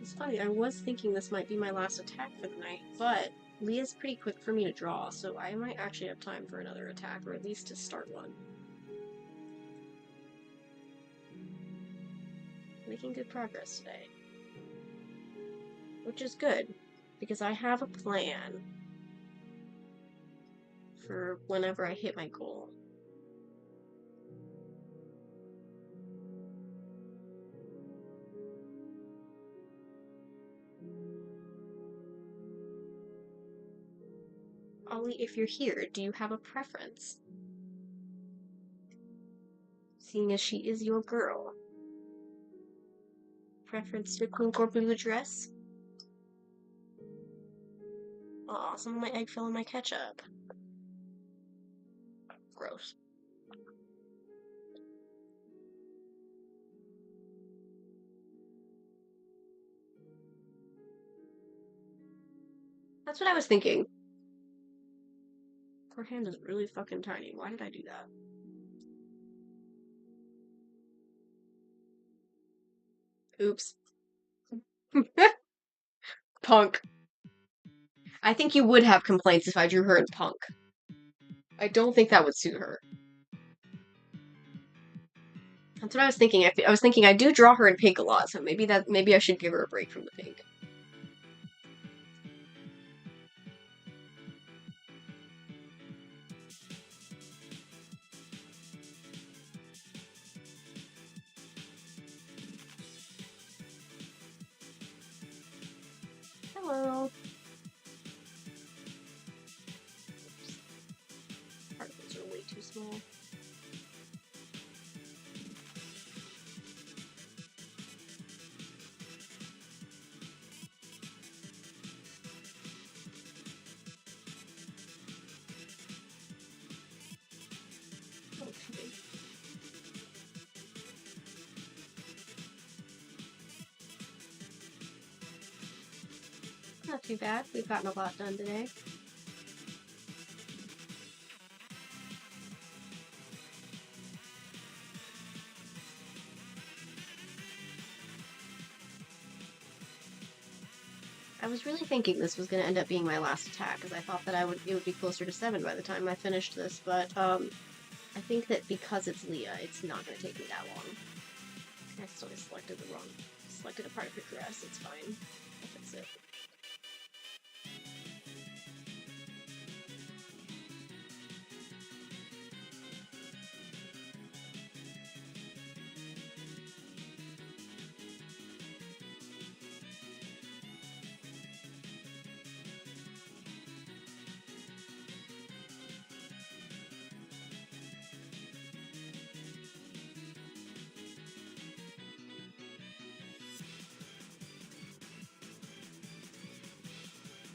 It's funny, I was thinking this might be my last attack for the night, but Leah's pretty quick for me to draw, so I might actually have time for another attack, or at least to start one. Making good progress today. Which is good, because I have a plan for whenever I hit my goal. Ollie, if you're here, do you have a preference? Seeing as she is your girl. Preference to pink or blue dress? Aw, some of my egg fell in my ketchup. Gross. That's what I was thinking. Her hand is really fucking tiny. Why did I do that? Oops. Punk. I think you would have complaints if I drew her in punk. I don't think that would suit her. That's what I was thinking. I was thinking I do draw her in pink a lot, so maybe I should give her a break from the pink. Hello. Oops. Particles are way too small. not too bad. We've gotten a lot done today. I was really thinking this was going to end up being my last attack, because I thought that it would be closer to 7 by the time I finished this, but I think that because it's Leah, it's not going to take me that long. I accidentally selected a part of her dress, it's fine. I'll fix it.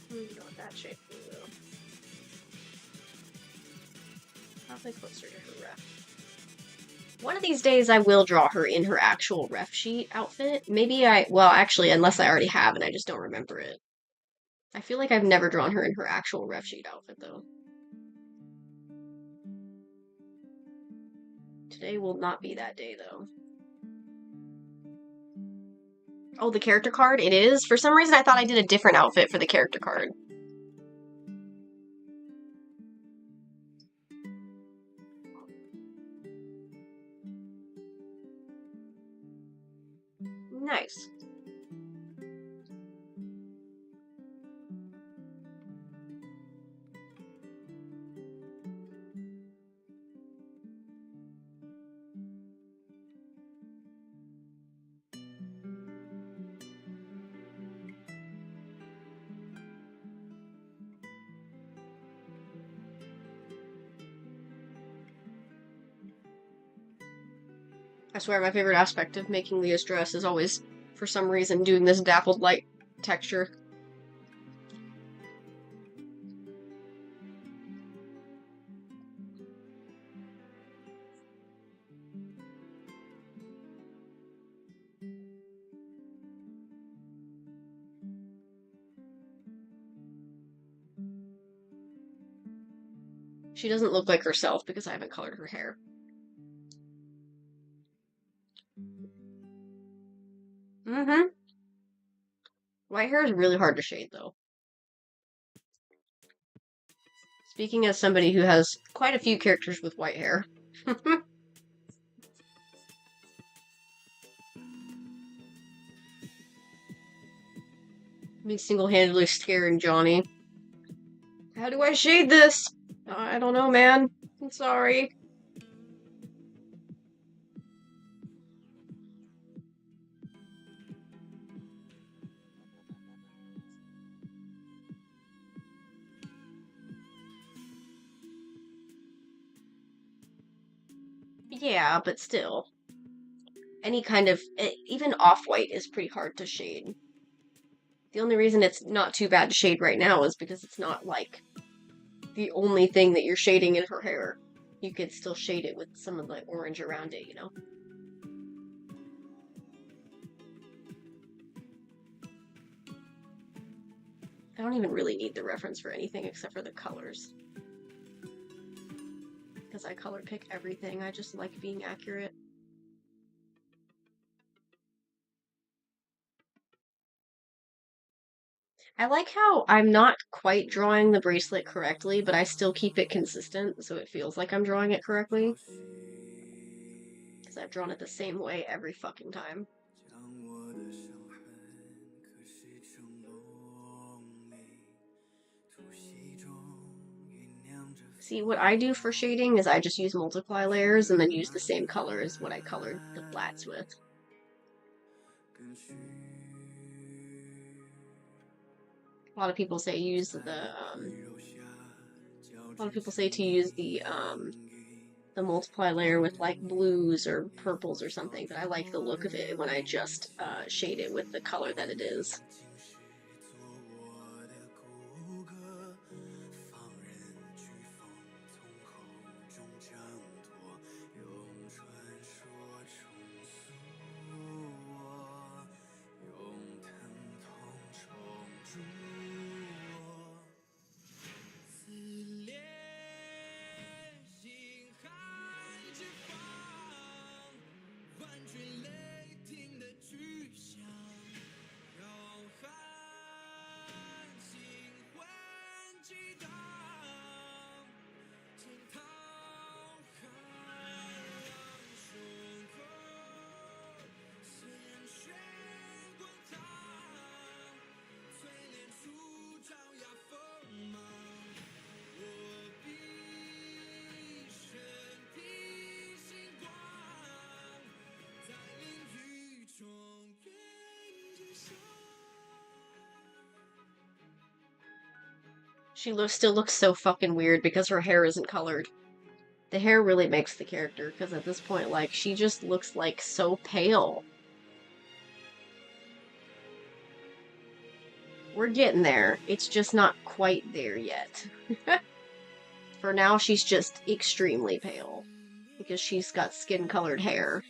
You know what that shape will. Probably closer to her ref. One of these days I will draw her in her actual ref sheet outfit. Maybe well, actually, unless I already have and I just don't remember it. I feel like I've never drawn her in her actual ref sheet outfit, though. Today will not be that day, though. Oh, the character card? It is? For some reason I thought I did a different outfit for the character card. Nice. I swear my favorite aspect of making Leah's dress is always, for some reason, doing this dappled light texture. She doesn't look like herself because I haven't colored her hair. Mm-hmm. White hair is really hard to shade, though. Speaking as somebody who has quite a few characters with white hair. Me single-handedly scaring Johnny. How do I shade this? I don't know, man. I'm sorry. Yeah, but still. Any kind of... even off-white is pretty hard to shade. The only reason it's not too bad to shade right now is because it's not, like, the only thing that you're shading in her hair. You could still shade it with some of the orange around it, you know? I don't even really need the reference for anything except for the colors. Because I color pick everything, I just like being accurate. I like how I'm not quite drawing the bracelet correctly, but I still keep it consistent, so it feels like I'm drawing it correctly. Because I've drawn it the same way every fucking time. See, what I do for shading is I just use multiply layers and then use the same color as what I colored the flats with. A lot of people say use the, a lot of people say to use the multiply layer with, like, blues or purples or something, but I like the look of it when I just shade it with the color that it is. Still looks so fucking weird because her hair isn't colored. The hair really makes the character, because at this point, like, she just looks, like, so pale. We're getting there. It's just not quite there yet. For now, she's just extremely pale. Because she's got skin-colored hair.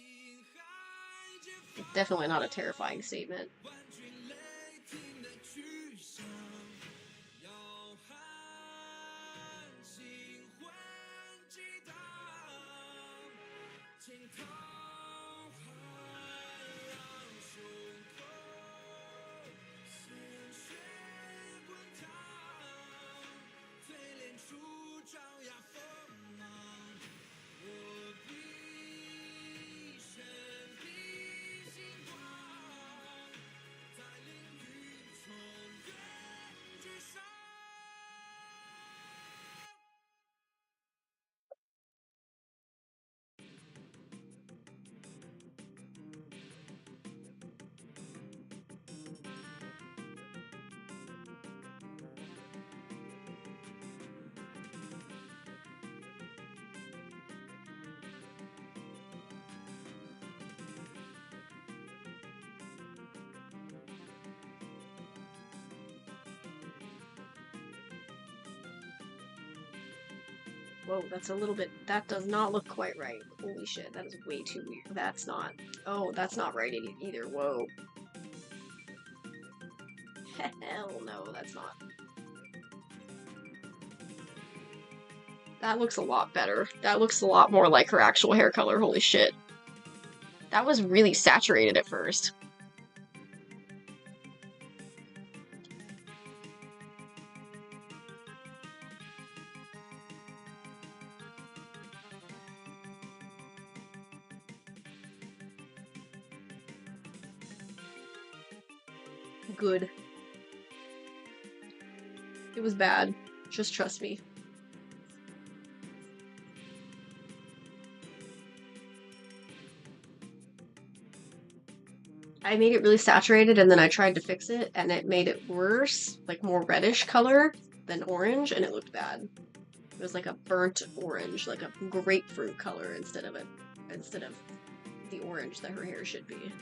It's definitely not a terrifying statement. Whoa, that's a little bit... That does not look quite right. Holy shit, that is way too weird. That's not... Oh, that's not right either. Whoa. Hell no, that's not. That looks a lot better. That looks a lot more like her actual hair color. Holy shit. That was really saturated at first. Good. It was bad. Just trust me. I made it really saturated and then I tried to fix it and it made it worse, like more reddish color than orange, and it looked bad. It was like a burnt orange, like a grapefruit color instead of the orange that her hair should be.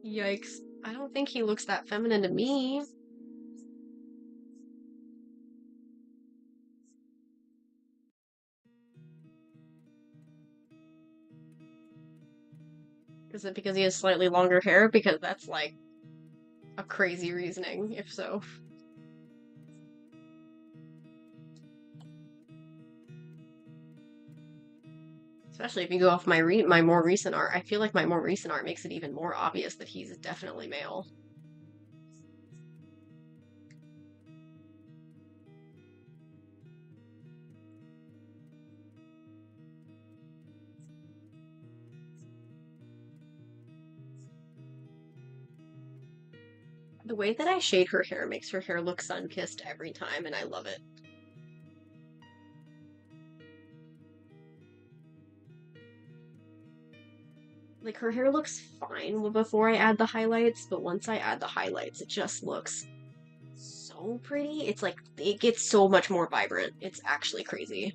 Yikes. I don't think he looks that feminine to me. Is it because he has slightly longer hair? Because that's like a crazy reasoning, if so. Especially if you go off my more recent art. I feel like my more recent art makes it even more obvious that he's definitely male. The way that I shade her hair makes her hair look sun-kissed every time, and I love it. Like, her hair looks fine before I add the highlights, but once I add the highlights, it just looks so pretty. It's like, it gets so much more vibrant. It's actually crazy.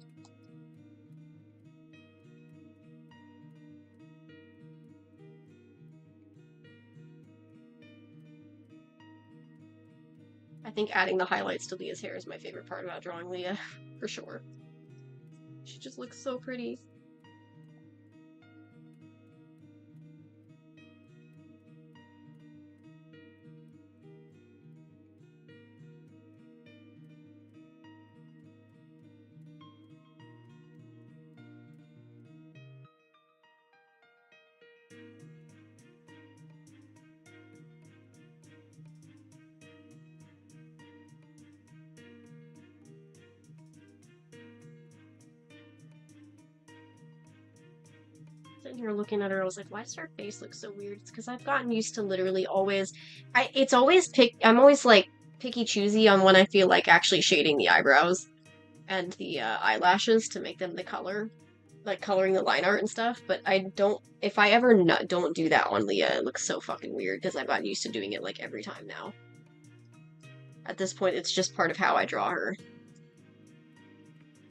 I think adding the highlights to Leah's hair is my favorite part about drawing Leah, for sure. She just looks so pretty. Sitting here looking at her, I was like, why does her face look so weird? It's because I've gotten used to literally always, I'm always like picky choosy on when I feel like actually shading the eyebrows and the eyelashes to make them the color, like coloring the line art and stuff. But I don't, if I ever don't do that on Leah, it looks so fucking weird because I've gotten used to doing it like every time now. At this point, it's just part of how I draw her.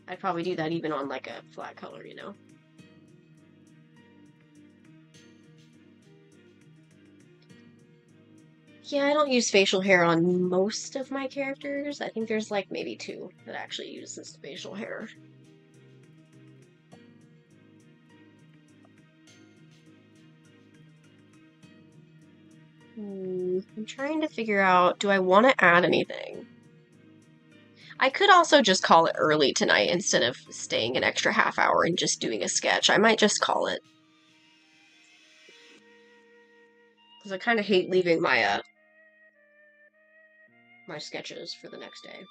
I'd probably do that even on like a flat color, you know? Yeah, I don't use facial hair on most of my characters. I think there's like maybe two that actually uses facial hair. I'm trying to figure out, do I want to add anything? I could also just call it early tonight instead of staying an extra half hour and just doing a sketch. I might just call it. Because I kind of hate leaving my my sketches for the next day.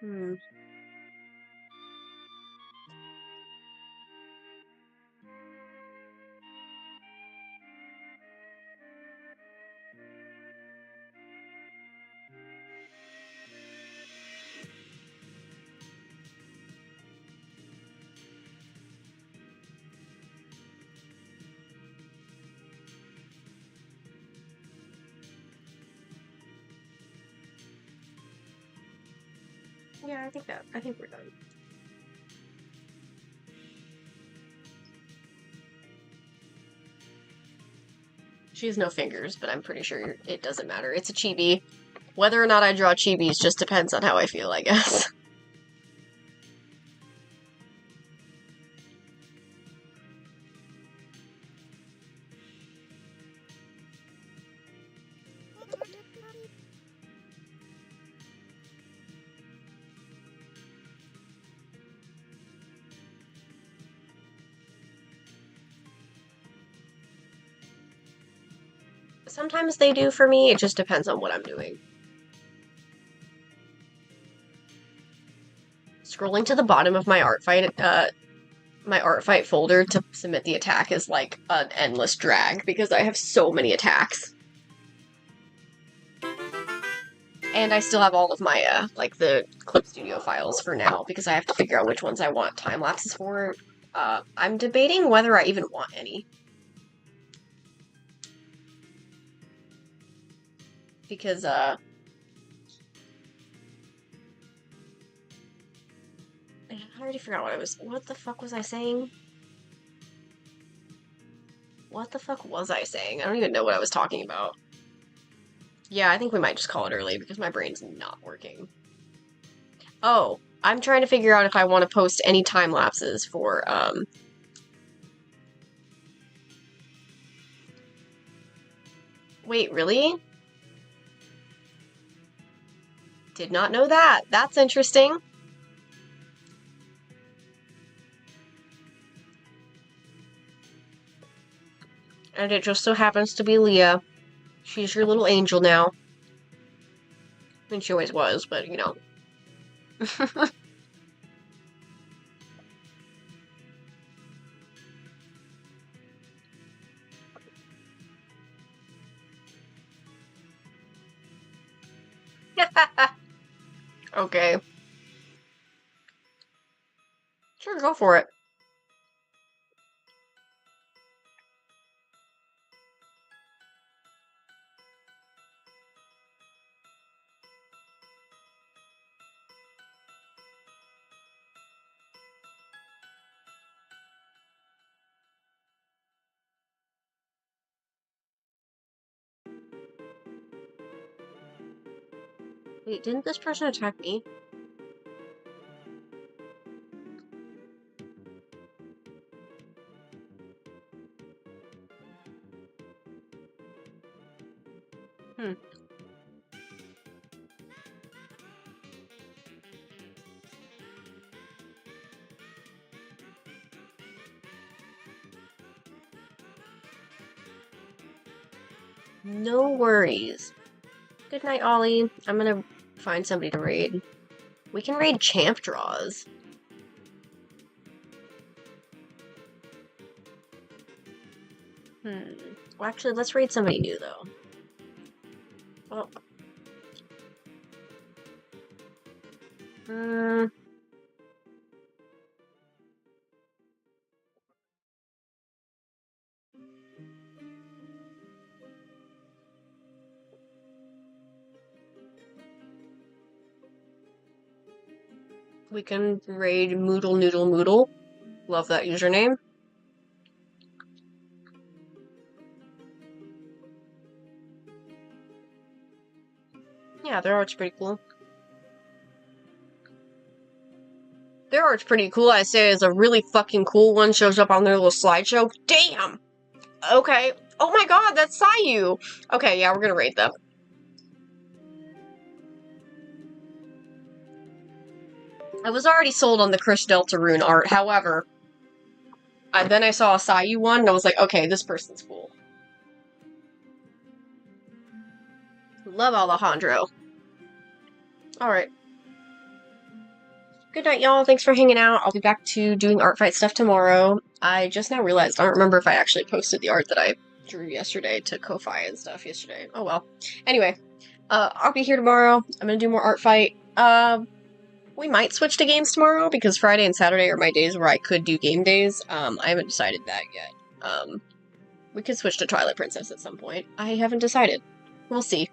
Hmm. Yeah, I think we're done. She has no fingers, but I'm pretty sure it doesn't matter. It's a chibi. Whether or not I draw chibis just depends on how I feel, I guess. Sometimes they do for me, it just depends on what I'm doing. Scrolling to the bottom of my Artfight folder to submit the attack is like an endless drag because I have so many attacks. And I still have all of my, like, the Clip Studio files for now because I have to figure out which ones I want time lapses for. I'm debating whether I even want any. Because, I already forgot what the fuck was I saying? What the fuck was I saying? I don't even know what I was talking about. Yeah, I think we might just call it early because my brain's not working. Oh, I'm trying to figure out if I want to post any time lapses for, Wait, really? Did not know that. That's interesting. And it just so happens to be Leah. She's your little angel now. I mean, she always was, but you know. Okay. Sure, go for it. Wait, didn't this person attack me? Hmm. No worries. Good night, Ollie. I'm gonna find somebody to raid. We can raid champ draws. Well, actually, let's raid somebody new, though. Oh. We can raid Moodle Noodle Moodle. Love that username. Yeah, their art's pretty cool. Their art's pretty cool. I say is a really fucking cool one shows up on their little slideshow. Damn! Okay. Oh my god, that's Sayu! Okay, yeah, we're gonna raid them. I was already sold on the Chris Deltarune art, however, then I saw a Sayu one, and I was like, okay, this person's cool. Love Alejandro. Alright. Good night, y'all. Thanks for hanging out. I'll be back to doing Artfight stuff tomorrow. I just now realized, I don't remember if I actually posted the art that I drew yesterday to Ko-Fi and stuff yesterday. Oh well. Anyway, I'll be here tomorrow. I'm gonna do more Artfight. We might switch to games tomorrow, because Friday and Saturday are my days where I could do game days. I haven't decided that yet. We could switch to Twilight Princess at some point. I haven't decided. We'll see.